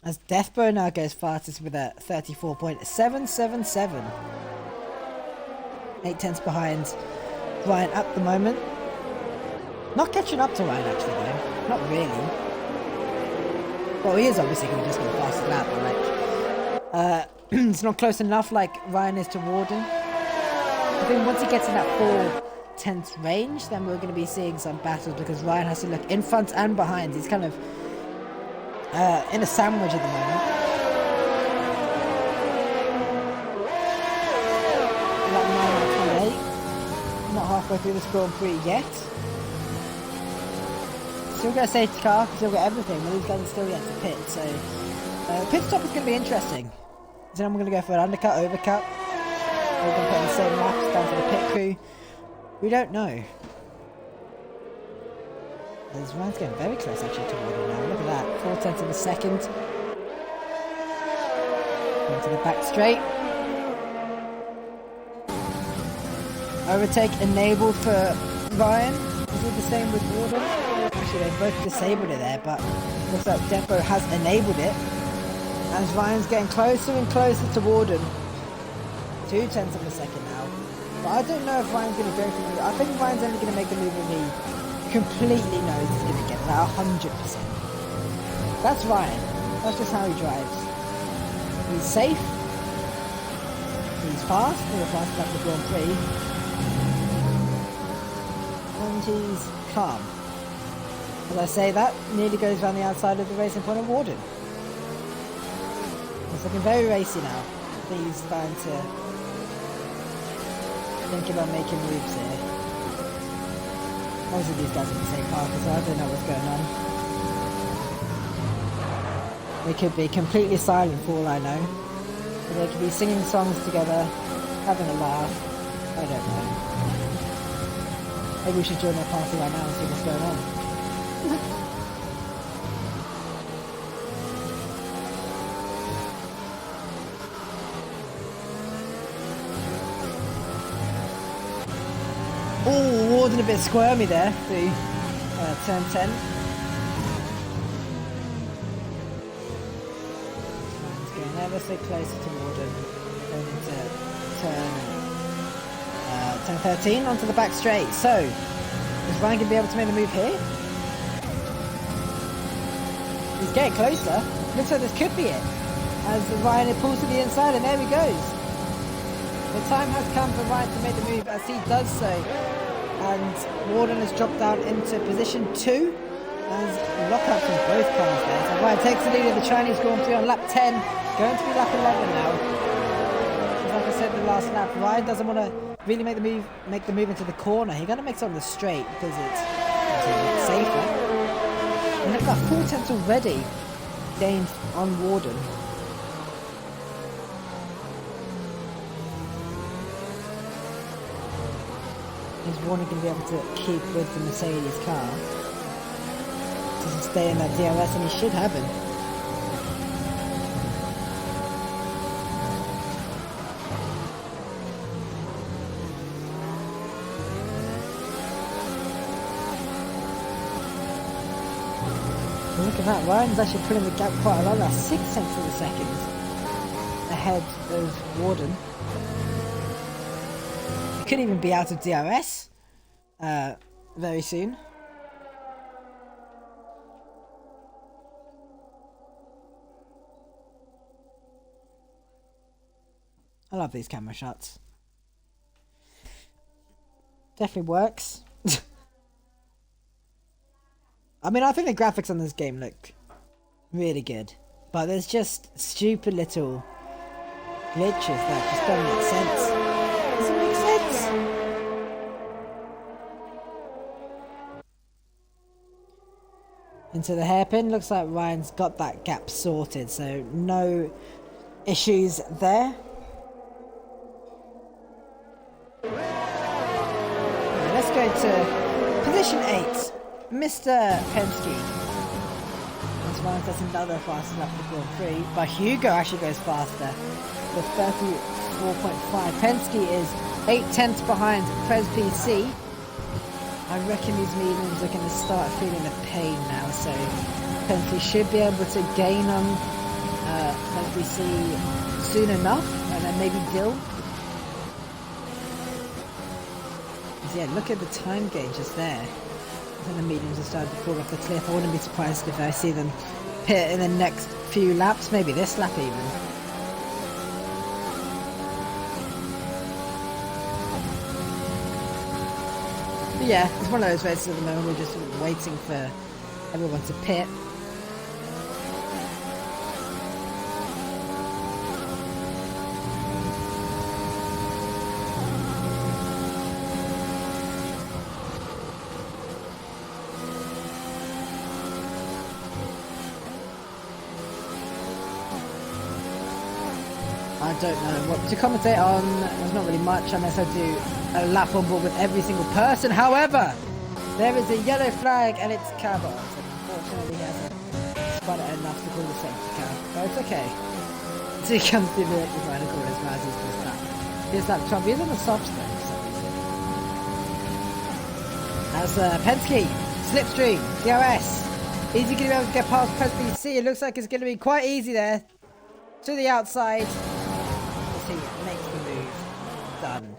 As Deathbro now goes fastest with a 34.777. 8/10 behind Ryan at the moment. Not catching up to Ryan actually though. Not really. Well, he is obviously going to just go faster lap, but like, it's not close enough like Ryan is to Warden. I think once he gets in that 4/10 range, then we're going to be seeing some battles because Ryan has to look in front and behind. He's kind of in a sandwich at the moment. Lap 9 out of 28. Not halfway through this Grand Prix yet. Still get a safety car, still get everything, but these guys are still yet to pit, so pit stop is going to be interesting. So then we're going to go for an undercut, overcut. We're going to put in the same laps down to the pit crew. We don't know. This Ryan's getting very close actually to Warden now. Look at that, 4/10 of a second. Into the back straight. Overtake enabled for Ryan. Is it the same with Warden? Actually, they both disabled it there, but looks like Depo has enabled it. As Ryan's getting closer and closer to Warden. 2/10 of a second now. But I don't know if Ryan's going to go for the... I think Ryan's only going to make the move if he completely knows he's going to get that 100%. That's Ryan. That's just how he drives. He's safe. He's fast. He's fast like the Grand Prix. And he's calm. As I say that, nearly goes around the outside of the racing point of Warden. It's looking very racy now. I think he's starting to think about making moves here. Obviously these guys are in the same car, so I don't know what's going on. They could be completely silent for all I know. Or they could be singing songs together, having a laugh. I don't know. Maybe we should join their party right now and see what's going on. Looking a bit squirmy there through turn 10. He's going ever so closer to Warden. Going into turn 13 onto the back straight. So, is Ryan going to be able to make the move here? He's getting closer. Looks like this could be it. As Ryan pulls to the inside, and there he goes. The time has come for Ryan to make the move as he does so. And Warden has dropped down into position 2. There's lockup from both cars there. So Ryan takes the lead of the Chinese Grand Prix on lap 10. Going to be lap 11 now. Like I said in the last lap, Ryan doesn't want to really make the move into the corner. He's going to make it on the straight because it's safer. And they've got 4 tenths already gained on Warden. Is Warden going to be able to keep with the Mercedes car? Doesn't stay in that DRS, and he should have him. Look at that, Ryan's actually pulling the gap quite a lot. That's 6 tenths of a second ahead of Warden. He could even be out of DRS very soon. I love these camera shots. Definitely works. I mean, I think the graphics on this game look really good, but there's just stupid little glitches that just don't make sense. Does it make sense? Into the hairpin. Looks like Ryan's got that gap sorted, so no issues there. Right, let's go to position 8. Mr. Penske. As Ryan does another fastest lap of the Grand Prix, but Hugo actually goes faster with 34.5. Penske is 8 tenths behind Prez PC. I reckon these mediums are going to start feeling the pain now, so Penske should be able to gain on Prez PC soon enough, and then maybe Dill. Yeah, look at the time gain just there. And the mediums are starting to fall off the cliff. I wouldn't be surprised if I see them pit in the next few laps, maybe this lap even. But yeah, it's one of those races at the moment. We're just waiting for everyone to pit. I don't know what to commentate on. There's not really much unless I do a lap on board with every single person. However, there is a yellow flag and it's Cabot. Unfortunately, he hasn't spun it enough to call the safety car. But it's okay. So he comes through the final corner as well as he's just that. Here's that Trump. He's on the softs though for some reason. As Penske, slipstream, DRS. Is he going to be able to get past Prez BC? It looks like it's going to be quite easy there. To the outside. He makes the move. Done.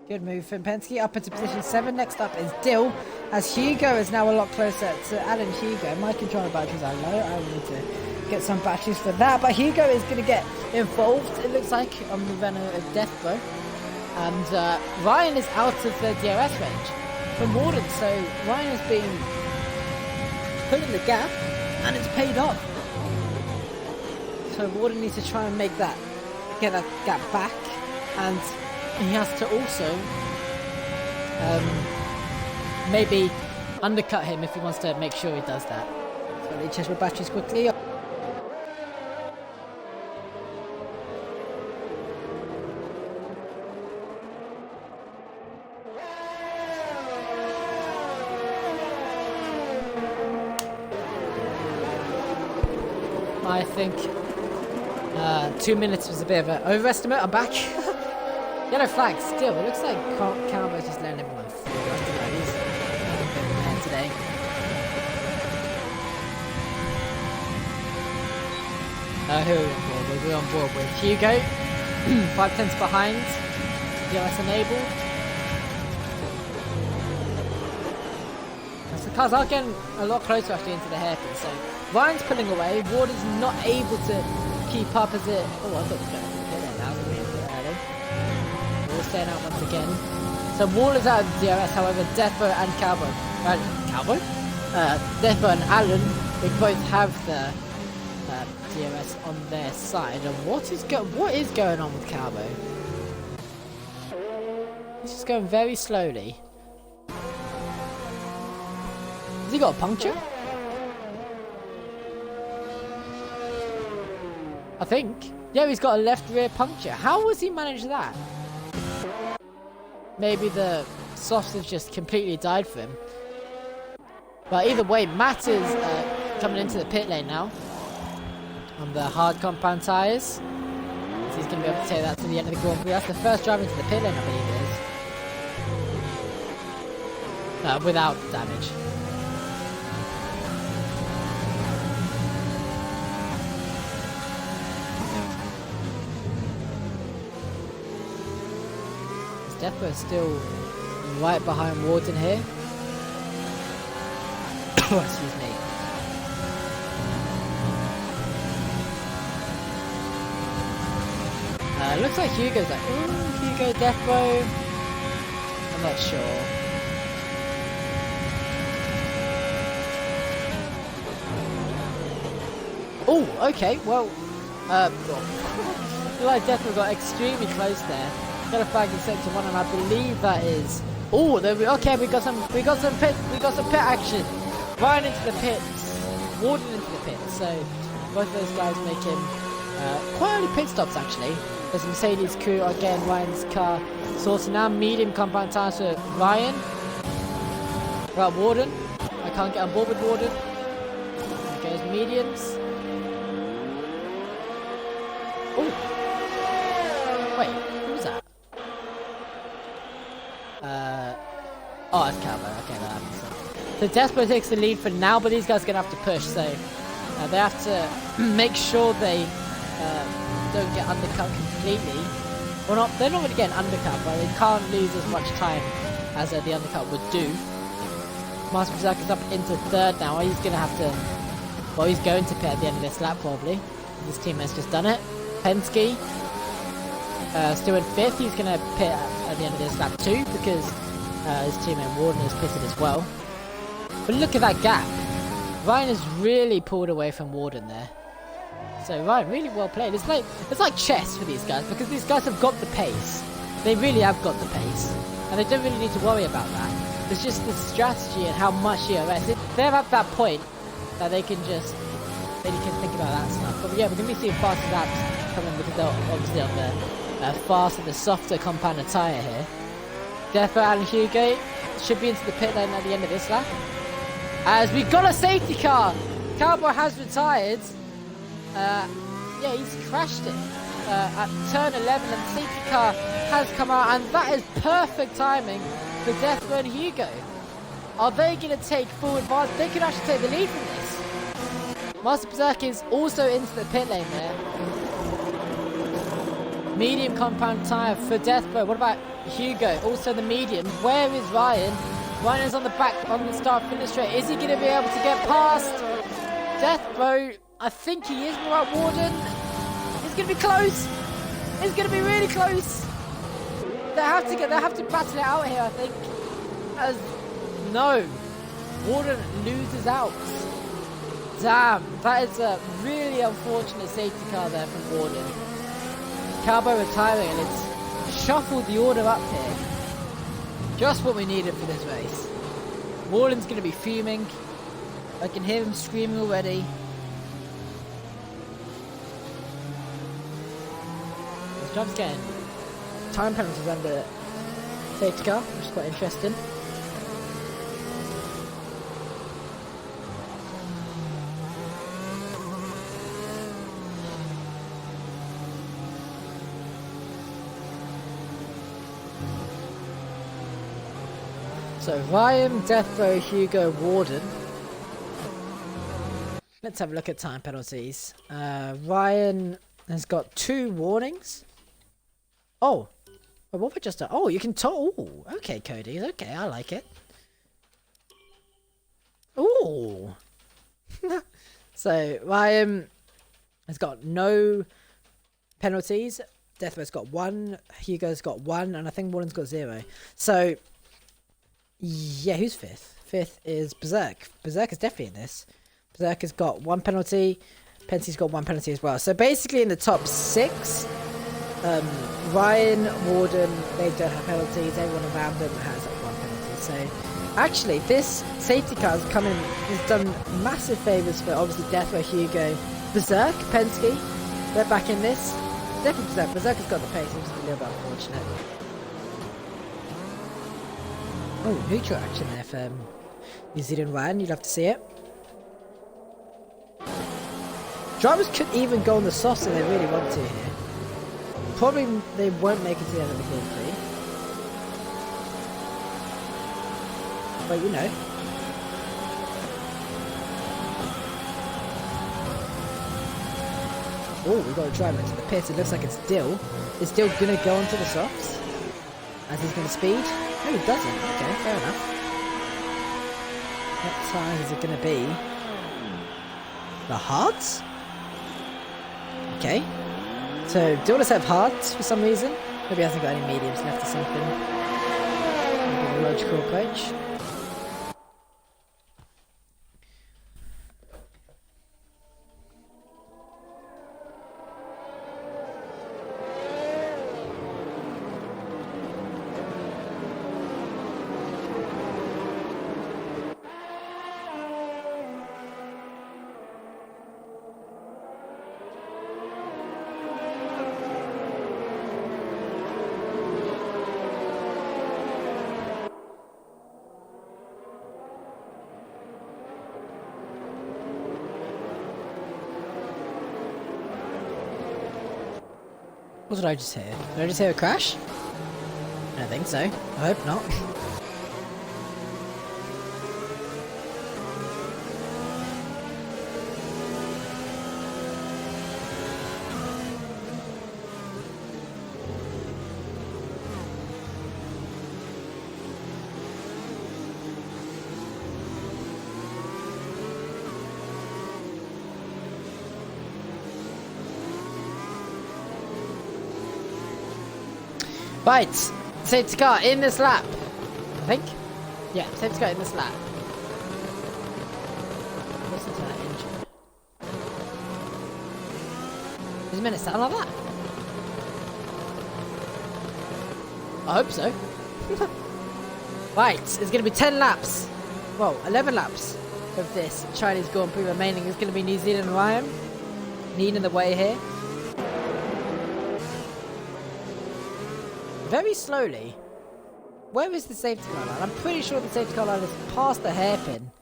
Good move from Penske. Up into position 7. Next up is Dill. As Hugo is now a lot closer to Alan Hugo. My controller batteries are low. I need to get some batteries for that. But Hugo is going to get involved, it looks like, on the Renault of Deathblow. And Ryan is out of the DRS range from Warden. So Ryan has been pulling the gap and it's paid off. So Warden needs to try and get that gap back, and he has to also maybe undercut him if he wants to make sure he does that. So let me check my batteries quickly. I think 2 minutes was a bit of an overestimate. I'm back. Yellow flag still. It looks like Carbo's just letting everyone through. Who are we on board with? We're on board with Hugo. 5 tenths behind. DRS enabled. So the cars are getting a lot closer actually into the hairpin. So Ryan's pulling away. Ward is not able to keep up as it. Oh, I thought it was going to hit there now. We're a bit early. Wall staying out once again. So Wall is out of the DRS. However, Defo and Cowboy. Defo and Alan, they both have the DRS on their side. And what is going on with Cowboy? He's just going very slowly. Has he got a puncture? I think. Yeah, he's got a left rear puncture. How has he managed that? Maybe the softs have just completely died for him. But either way, Matt is coming into the pit lane now on the hard compound tyres. So he's going to be able to take that to the end of the Grand Prix. That's the first drive into the pit lane, I believe it is. Without damage. Defo is still right behind Warden here. Oh, excuse me. Looks like Hugo's like, Hugo, Defo. I'm not sure. Oh, okay, well, like Defo got extremely close there. Got a flag in sector 1, and I believe that is. Oh, okay. We got some pit action. Ryan into the pits, Warden into the pits. So both of those guys making quite early pit stops actually. There's a Mercedes crew again. Ryan's car sorting out medium compound tires for Ryan. Right, Warden. I can't get on board with Warden. There goes mediums. Oh, wait, who was that? Oh, it's Cowboy. Okay, that happens. So Despo takes the lead for now, but these guys are going to have to push. So they have to make sure they don't get undercut completely. Well, they're not going to get undercut, but they can't lose as much time as the undercut would do. Master Berserk is up into third now. He's going to have to. Well, he's going to pit at the end of this lap probably. His teammate's just done it. Penske still in fifth. He's going to pit at the end of this lap too because his teammate Warden has pitted as well. But look at that gap. Ryan has really pulled away from Warden there. So Ryan, really well played. It's like chess for these guys because these guys have got the pace. They really have got the pace, and they don't really need to worry about that. It's just the strategy and how much ERS. They're at that point that they can think about that stuff. But yeah, we're going to be seeing faster laps coming because they're obviously on the softer compounded tyre here. Defo and Hugo should be into the pit lane at the end of this lap. As we got a safety car! Cowboy has retired. Yeah, he's crashed it at turn 11 and the safety car has come out, and that is perfect timing for Defo and Hugo. Are they going to take full advantage? They could actually take the lead from this. Master Berserk is also into the pit lane there. Medium compound tyre for Defo. What about Hugo? Also the medium. Where is Ryan? Ryan is on the back, on the start finish straight. Is he going to be able to get past Defo? I think he is. Right, Warden. It's going to be close. It's going to be really close. They have to battle it out here, I think. No. Warden loses out. Damn, that is a really unfortunate safety car there from Warden. Cowboy retiring, and it's shuffled the order up here. Just what we needed for this race. Warden's going to be fuming. I can hear him screaming already. This driver's getting time penalties under safety car, which is quite interesting. So Ryan, Defo, Hugo, Warden. Let's have a look at time penalties. Ryan has got 2 warnings. Oh, well, what we just done? Oh, you can tell. Oh, okay, Cody. Okay, I like it. Oh. So Ryan has got no penalties. Deathway's got 1. Hugo's got 1, and I think Warren's got 0. So yeah, who's 5th? 5th is Berserk. Berserk is definitely in this. Berserk has got 1 penalty. Pensy's got 1 penalty as well. So basically in the top 6, Ryan, Warden, they don't have penalties. Everyone around them has 1 penalty. So actually this safety car has come in, has done massive favours for obviously Deathway, Hugo, Berserk, Penske. They're back in this. Definitely Berserk. Berserk has got the pace, which is a little bit unfortunate. Oh, neutral action there for New Zealand Ryan. You'd love to see it. Drivers could even go on the softs if they really want to here. Probably they won't make it to the end of the Grand Prix. But you know. Oh, we've got a driver into the pit. It looks like it's Dill. Is Dill going to go onto the softs? As he's going to speed? No, he doesn't. Okay, fair enough. What tires is it going to be? The hards? Okay. So, Dill does have hards for some reason. Maybe he hasn't got any mediums left or something. Maybe a logical approach. What did I just hear? Did I just hear a crash? I don't think so. I hope not. Right, safety car in this lap. I think. Yeah, safety car in this lap. Listen to that engine. Does a minute sound like that? I hope so. Right, it's going to be 10 laps. Well, 11 laps of this Chinese Grand Prix remaining. It's going to be New Zealand Ryan leading the way here. Very slowly. Where is the safety car line? I'm pretty sure the safety car line is past the hairpin.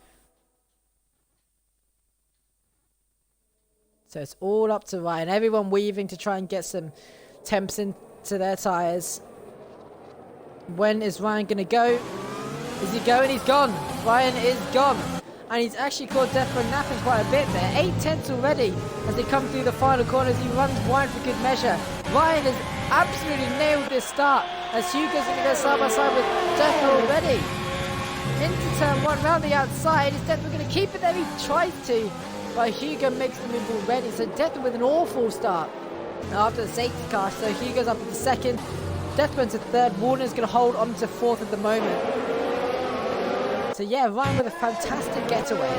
So it's all up to Ryan. Everyone weaving to try and get some temps into their tyres. When is Ryan going to go? Is he going? He's gone. Ryan is gone. And he's actually caught Deathway napping quite a bit there. 8/10 already as they come through the final corners. He runs wide for good measure. Ryan has absolutely nailed this start as Hugo's going to go side by side with Deathway already. Into turn 1 round the outside. Is Deathway going to keep it there? He tries to, but Hugo makes the move already. So Deathway with an awful start after the safety car. So Hugo's up into second. Deathway into third. Warner's going to hold on to fourth at the moment. So yeah, Ryan with a fantastic getaway.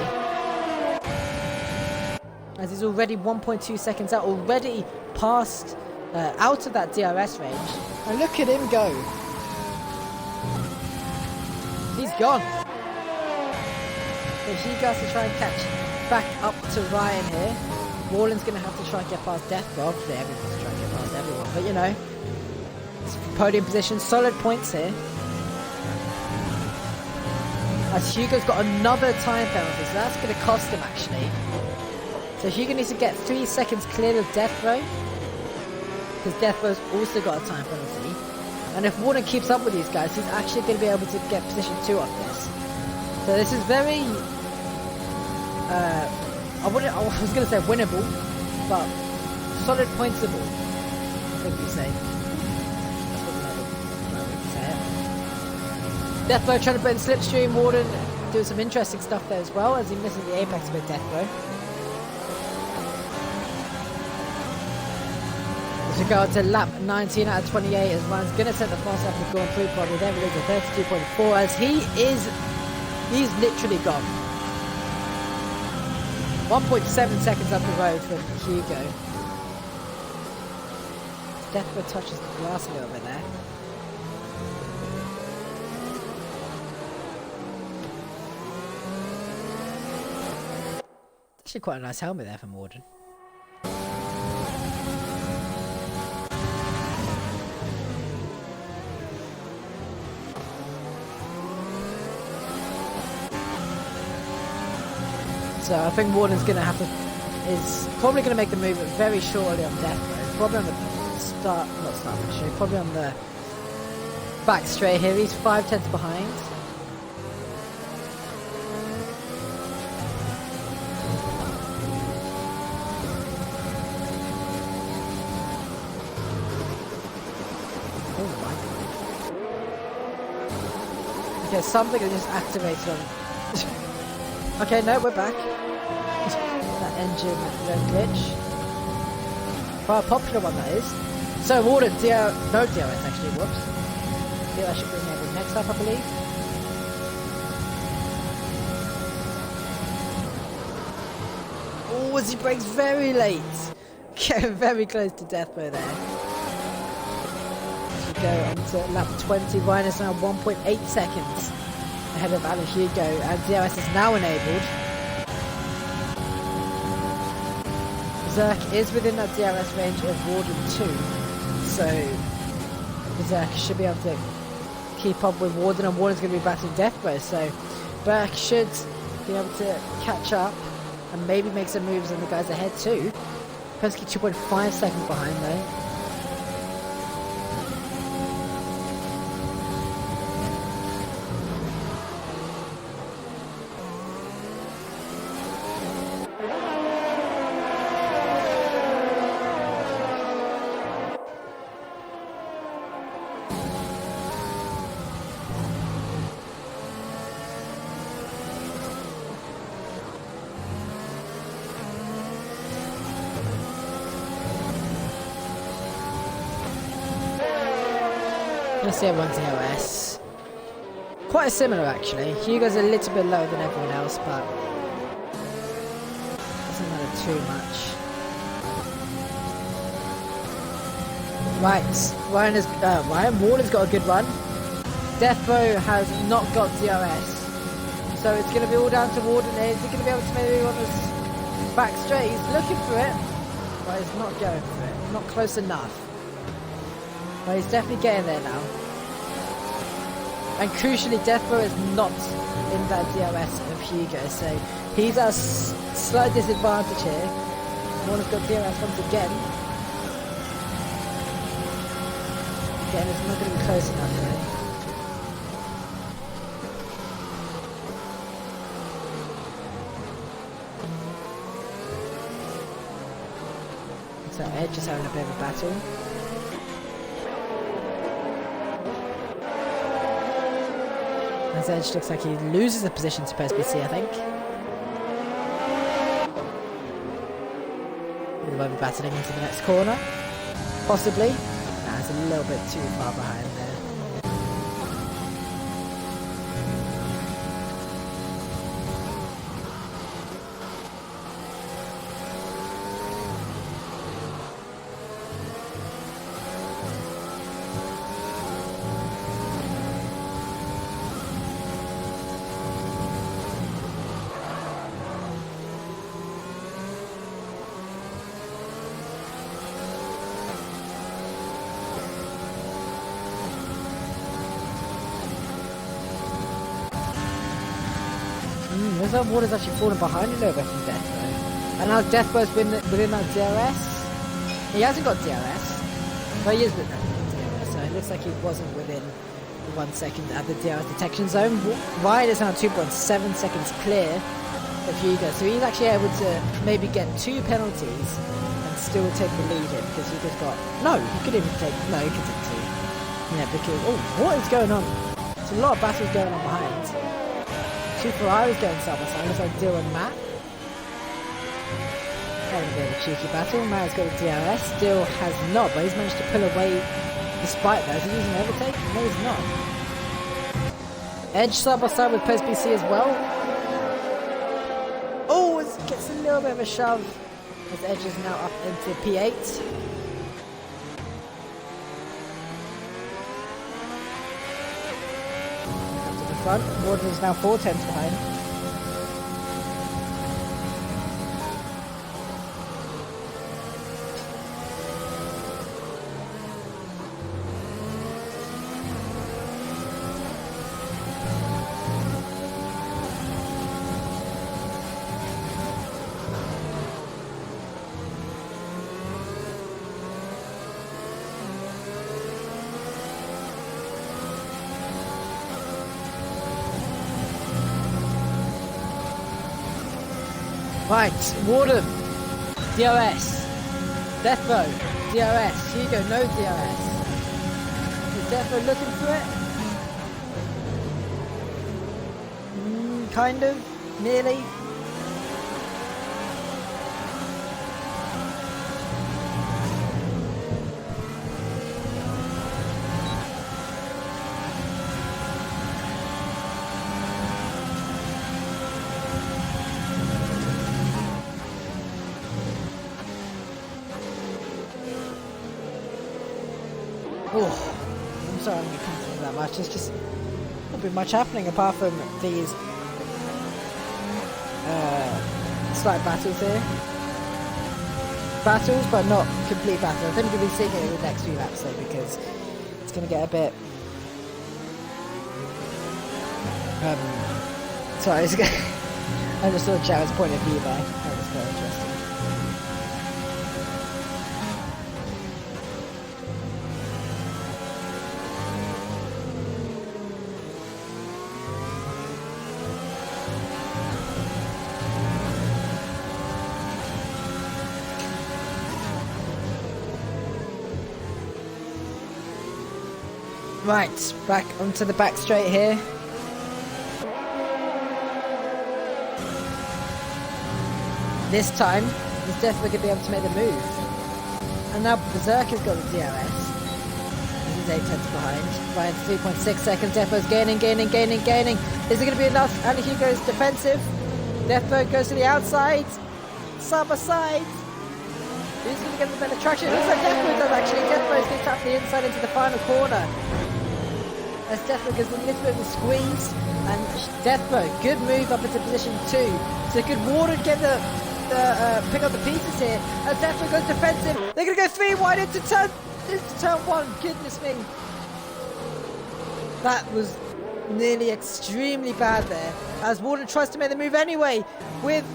As he's already 1.2 seconds out, already past, out of that DRS range. And look at him go. He's gone. So he has to try and catch back up to Ryan here. Warland's going to have to try and get past Deathway. Obviously everyone's trying to get past everyone. But you know, it's podium position, solid points here. As Hugo's got another time penalty, so that's going to cost him actually. So Hugo needs to get 3 seconds clear of Deathway, because Deathway's also got a time penalty. And if Warner keeps up with these guys, he's actually going to be able to get position 2 on this. So this is very I was going to say winnable, but solid pointsable, I think you say. That's what I would say it. Deathblow trying to put in Slipstream. Warden doing some interesting stuff there as well, as he misses the apex with Deathblow. As we go to lap 19 out of 28, as Ryan's going to set the fast lap and going through probably there it is a 32.4, as he's literally gone. 1.7 seconds up the road from Hugo. Deathblow touches the glass a little bit there. Actually quite a nice helmet there from Warden. So I think Warden's going to have to, is probably going to make the move very shortly on Deathblow. Probably on the probably on the back straight here. He's 5/10 behind. Oh my. Okay, something is just activated on. Okay, no, we're back. That engine glitch. Quite a popular one, that is. So, Warden, no DRS actually, whoops. DRS should bring over next up, I believe. Oh, as he brakes very late. Getting very close to Deathblow there. As we go into lap 20, Ryan is now 1.8 seconds ahead of Alan Hugo, and DRS is now enabled. Berserk is within that DRS range of Warden 2, so Berserk should be able to keep up with Warden, and Warden's going to be battling Deathblow, so Berserk should be able to catch up and maybe make some moves on the guys ahead too. Penske 2.5 seconds behind though. Let's see everyone's DRS. Quite similar actually. Hugo's a little bit lower than everyone else, but doesn't matter too much. Right, Ryan Warden's got a good run. Deathblow has not got DRS, so it's going to be all down to Warden. Is he going to be able to maybe on his back straight? He's looking for it, but he's not going for it. Not close enough. But he's definitely getting there now. And crucially, Deathblow is not in that DRS of Hugo, so he's at a slight disadvantage here. Warner's got DRS once again. Again, it's not going to be close enough though. So Edge is having a bit of a battle. As Edge looks like he loses the position to PSBC, I think. He won't be battling into the next corner. Possibly. Nah, it's a little bit too far behind there. Looks like Water's actually falling behind a little bit from Deathblow. And now Deathblow's within that DRS. He hasn't got DRS, but he is within that DRS, so it looks like he wasn't within the 1 second at the DRS detection zone. Ryan is now 2.7 seconds clear of Hugo. So he's actually able to maybe get 2 penalties and still take the lead here because Hugo's got... No, he could even take... No, he could take 2. Yeah, because... Oh, what is going on? There's a lot of battles going on behind. 2 Ferraris going side by side. Looks like Dill and Matt. Having a bit of a cheeky battle. Matt's got the DRS. Dill has not, but he's managed to pull away despite that. Is he using overtake? No, he's not. Edge side by side with Pez BC as well. Oh, it gets a little bit of a shove as Edge is now up into P8. Up to the front. Warden is now 4 tenths behind. Right, Warden, DRS, Deathbow, DRS, Hugo, no DRS. Is Deathbow looking for it? Kind of, nearly. Oh, I'm sorry I'm going to come to that much. There's just not been much happening apart from these slight battles here. Battles, but not complete battles. I think we'll be seeing it in the next few laps though, because it's going to get a bit... sorry, I just saw Jared's point of view there. That was quite interesting. Right, back onto the back straight here. This time, he's definitely going to be able to make the move. And now Berserker's got the DRS. He's 8 tenths behind. Ryan's 3.6 seconds. Deathbow's gaining. Is it going to be enough? And Hugo's defensive. Deathbow goes to the outside. Side by side. Who's going to get the better traction? It looks like Deathbow does actually. Deathbow's going to tap the inside into the final corner. As Deathbow goes a little bit of a squeeze. And Deathbow, good move up into position 2. So could Warden get the pick up the pieces here. As Deathbow goes defensive. They're going to go 3 wide into turn 1. Goodness me. That was nearly extremely bad there. As Warden tries to make the move anyway with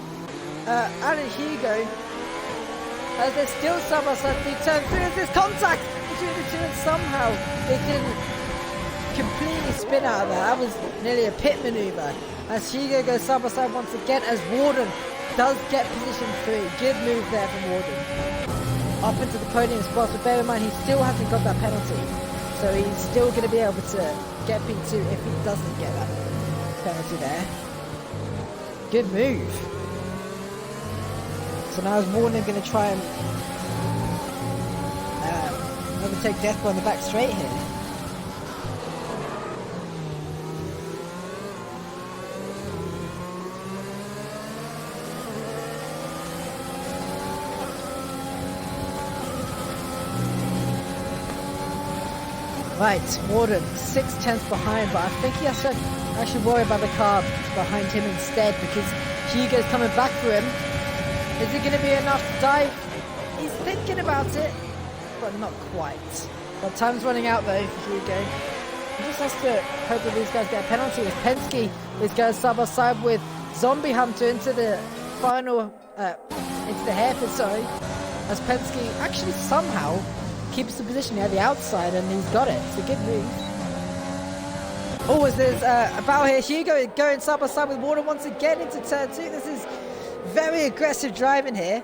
Alan Hugo. As they're still side by side, they turn through. There's this contact between the two, and somehow they didn't completely spin out of that. That was nearly a pit maneuver. As Hugo goes side by side once again, as Warden does get position 3. Good move there from Warden. Up into the podium spot, but bear in mind he still hasn't got that penalty. So he's still going to be able to get P2 if he doesn't get that penalty there. Good move. So now is Warden going to try and overtake Deathbow on the back straight here. Right, Warden 6 tenths behind, but I think he has to actually worry about the car behind him instead, because Hugo's coming back for him. Is it going to be enough to dive? He's thinking about it, but not quite. But time's running out though for Hugo. He just has to hope that these guys get a penalty. As Penske is going side by side with Zombie Hunter into the final, into the hairpin, sorry. As Penske actually somehow keeps the position near the outside, and he's got it. It's a good move. Oh, as there's a battle here. Hugo going side by side with Warden once again into turn 2. This is very aggressive driving here.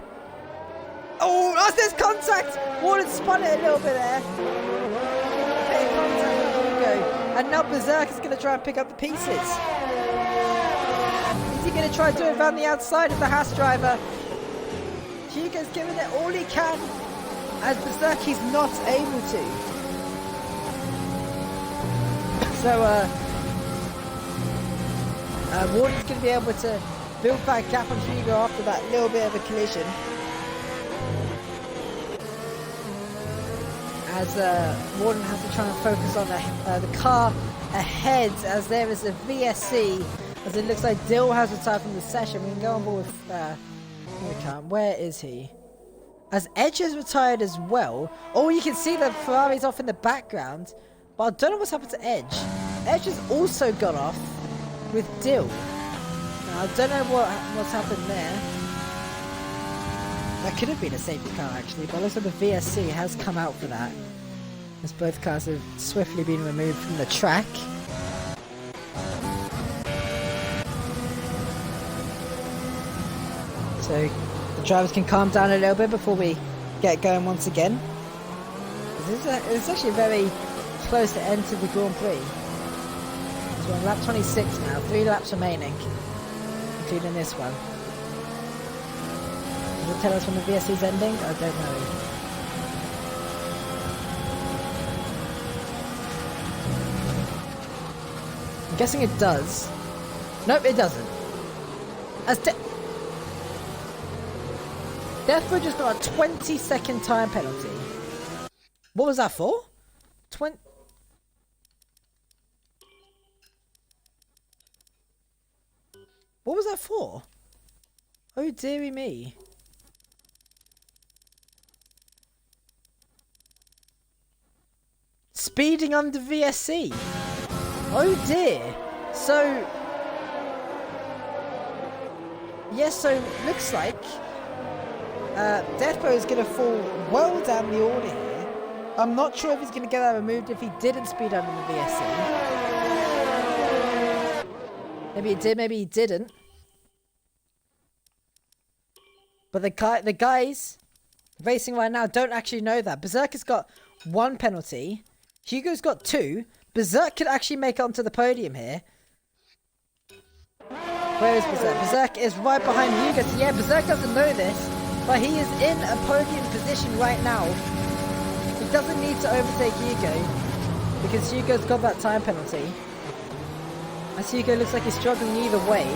Oh, there's contact! Warden spun it a little bit there. Bit of contact with Hugo. And now Berserk is going to try and pick up the pieces. Is he going to try and do it around the outside of the Haas driver? Hugo's giving it all he can. As Berserk, he's not able to. So, Warden's going to be able to build that gap on Hugo after that little bit of a collision. As Warden has to try and focus on the car ahead, as there is a VSC, as it looks like Dill has retired from the session. We can go on board with, where is he? As Edge has retired as well. Oh, you can see the Ferrari's off in the background. But I don't know what's happened to Edge. Edge has also gone off with Dill. Now, I don't know what's happened there. That could have been a safety car actually, but also the VSC has come out for that. As both cars have swiftly been removed from the track. So the drivers can calm down a little bit before we get going once again. It's actually very close to end to the Grand Prix. We're on lap 26 now, 3 laps remaining, including this one. Does it tell us when the VSC's ending? I don't know. I'm guessing it does. Nope, it doesn't. As Deathbridge just got a 20-second time penalty. What was that for? 20... What was that for? Oh dearie me. Speeding under VSC. Oh dear. So... yes, so looks like Deathbro is going to fall well down the order here. I'm not sure if he's going to get that removed if he didn't speed under the VSC. Maybe he did, maybe he didn't. But the guys racing right now don't actually know that. Berserk has got 1 penalty. Hugo's got 2. Berserk could actually make it onto the podium here. Where is Berserk? Berserk is right behind Hugo. So yeah, Berserk doesn't know this, but he is in a podium position right now. He doesn't need to overtake Hugo because Hugo's got that time penalty. As Hugo looks like he's struggling either way.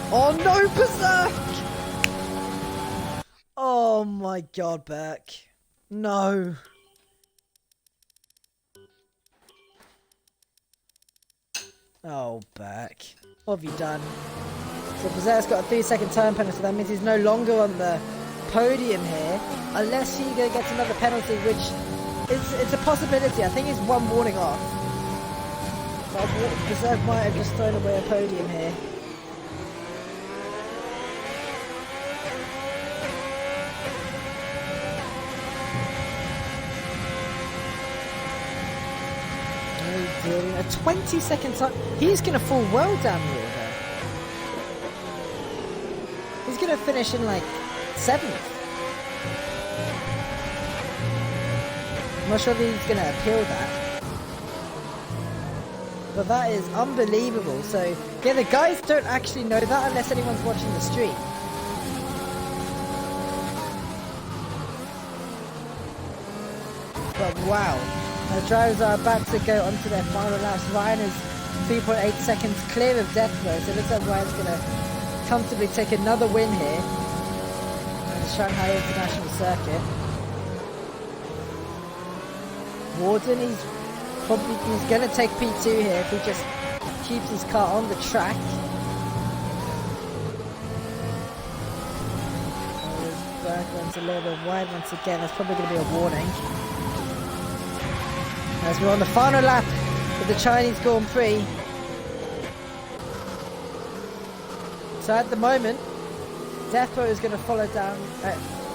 Oh no, Berserk! Oh my god, Berk. No. Oh, Berk. What have you done? So Berserk's got a 3-second time penalty. That means he's no longer on the podium here. Unless Hugo gets another penalty, which it's a possibility. I think he's 1 warning off. But Berserk might have just thrown away a podium here. A 20-second time. He's going to fall well down the order. He's going to finish in like 7th. I'm not sure if he's going to appeal that. But that is unbelievable. So, yeah, the guys don't actually know that unless anyone's watching the stream. But wow. The drivers are about to go onto their final laps. Ryan is 3.8 seconds clear of death row, so it looks like Ryan's going to comfortably take another win here at the Shanghai International Circuit. Warden, he's going to take P2 here if he just keeps his car on the track. Bergman's a little bit wide once again. That's probably going to be a warning. As we're on the final lap of the Chinese Grand Prix. So at the moment, Deathbro is going to follow down.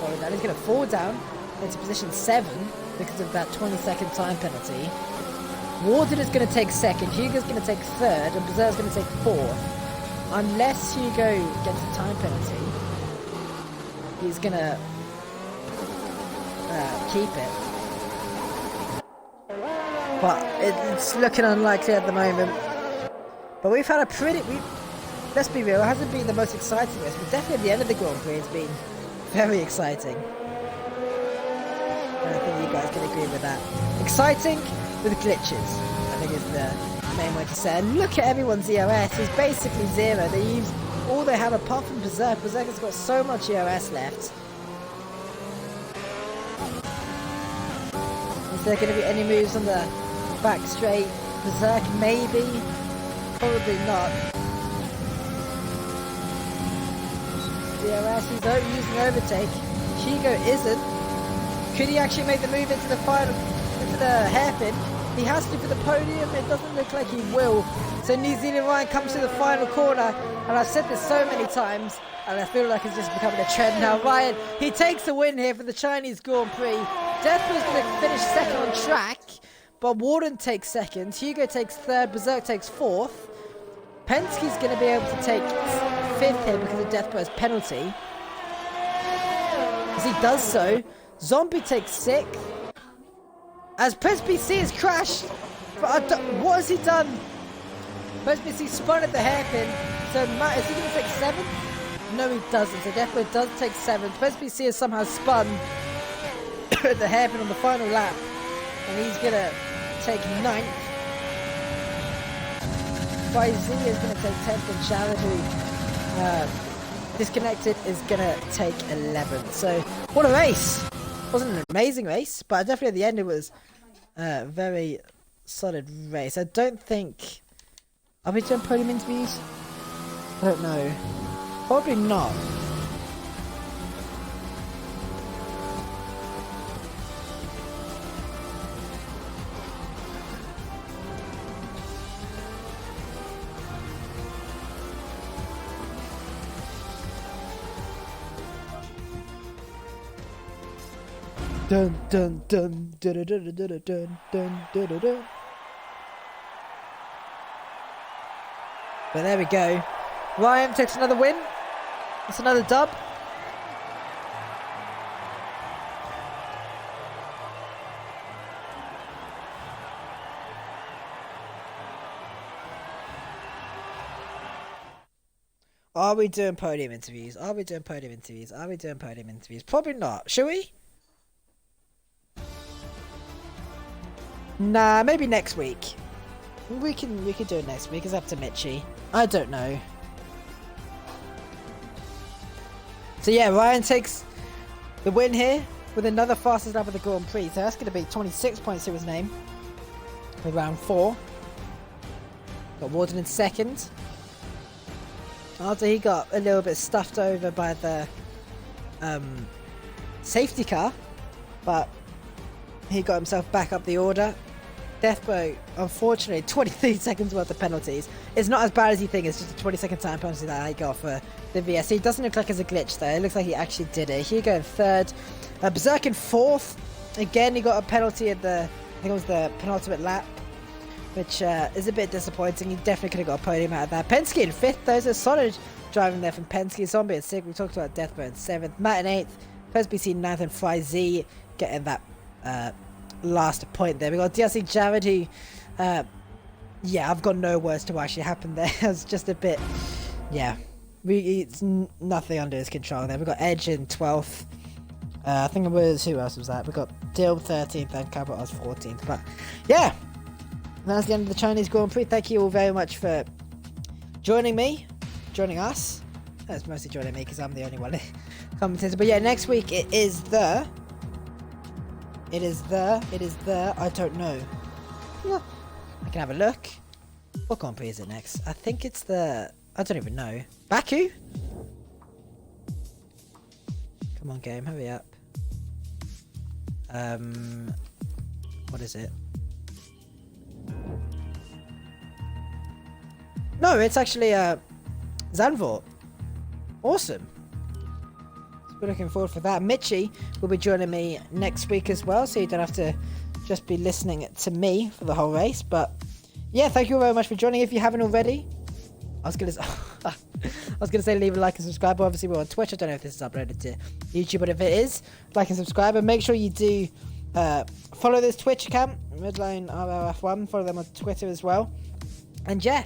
falling down. He's going to fall down into position 7 because of that 20-second time penalty. Warden is going to take 2nd, Hugo's going to take 3rd, and Berserk's going to take 4th. Unless Hugo gets a time penalty, he's going to keep it. But it's looking unlikely at the moment. But we've had a let's be real, it hasn't been the most exciting race, but definitely at the end of the Grand Prix it's been very exciting. And I think you guys can agree with that. Exciting with glitches, I think is the main way to say it. And look at everyone's EOS, it's basically 0. They use all they have apart from Berserk. Berserk has got so much EOS left. Is there going to be any moves on the back straight? Berserk maybe? Probably not. DRS is using overtake. Hugo isn't. Could he actually make the move into the final, into the hairpin? He has to for the podium. It doesn't look like he will. So New Zealand Ryan comes to the final corner, and I've said this so many times, and I feel like it's just becoming a trend now. Ryan, he takes a win here for the Chinese Grand Prix. Deathbir's going to finish 2nd on track, but Warden takes 2nd. Hugo takes 3rd. Berserk takes 4th. Penske's going to be able to take 5th here because of Deathbir's penalty. As he does so, Zombie takes 6th. As PSBC has crashed. But what has he done? PSBC spun at the hairpin. So Matt, is he going to take 7th? No, he doesn't. So Deathbird does take 7th. PSBC has somehow spun at the hairpin on the final lap. And he's going to take 9th. YZ is going to take 10th, and Sharon, who disconnected, is going to take 11th. So, what a race! Wasn't an amazing race, but definitely at the end it was a very solid race. I don't think... Are we doing podium interviews? I don't know. Probably not. Dun dun dun dun dun dun dun dun dun dun dun. But there we go. Ryan takes another win. It's another dub. Are we doing podium interviews? Are we doing podium interviews? Are we doing podium interviews? Probably not. Shall we? Nah, maybe next week. We can do it next week. It's up to Mitchie. I don't know. So yeah, Ryan takes the win here with another fastest lap of the Grand Prix. So that's going to be 26 points to his name with round 4. Got Warden in 2nd. After he got a little bit stuffed over by the safety car, but he got himself back up the order. Deathbow, unfortunately, 23 seconds worth of penalties. It's not as bad as you think. It's just a 20-second time penalty that I got for the VSC. It doesn't look like it's a glitch though. It looks like he actually did it. Hugo in 3rd. Berserk in 4th. Again, he got a penalty at the, I think it was the penultimate lap, which is a bit disappointing. He definitely could have got a podium out of that. Penske in 5th. Those are solid driving there from Penske. Zombie in 6th. We talked about Deathbow in 7th. Matt in 8th. PSBC 9th, and Fry Z getting that last point there. We got DLC Jared, who yeah, I've got no words to what actually happened there. It was just a bit, yeah, it's nothing under his control there. We got Edge in 12th. I think it was, who else was that? We got Dill 13th and Cabot 14th. But yeah, that's the end of the Chinese Grand Prix. Thank you all very much for joining us. That's mostly joining me because I'm the only one commentator. But yeah, next week it is the, I don't know. Yeah, I can have a look. What Grand Prix is it next? I think it's the, I don't even know. Baku? Come on game, hurry up. What is it? No, it's actually Zandvoort. Awesome. we're looking forward for that. Mitchie will be joining me next week as well, so you don't have to just be listening to me for the whole race. But yeah, thank you very much for joining. If you haven't already, I was gonna say leave a like and subscribe. But obviously we're on Twitch. I don't know if this is uploaded to YouTube, but if it is, like and subscribe, and make sure you do follow this Twitch account, Redline RLF1. Follow them on Twitter as well. And yeah,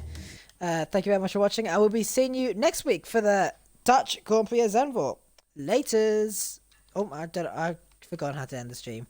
thank you very much for watching. I will be seeing you next week for the Dutch Grand Prix Zandvoort. Laters. Oh, I forgot how to end the stream.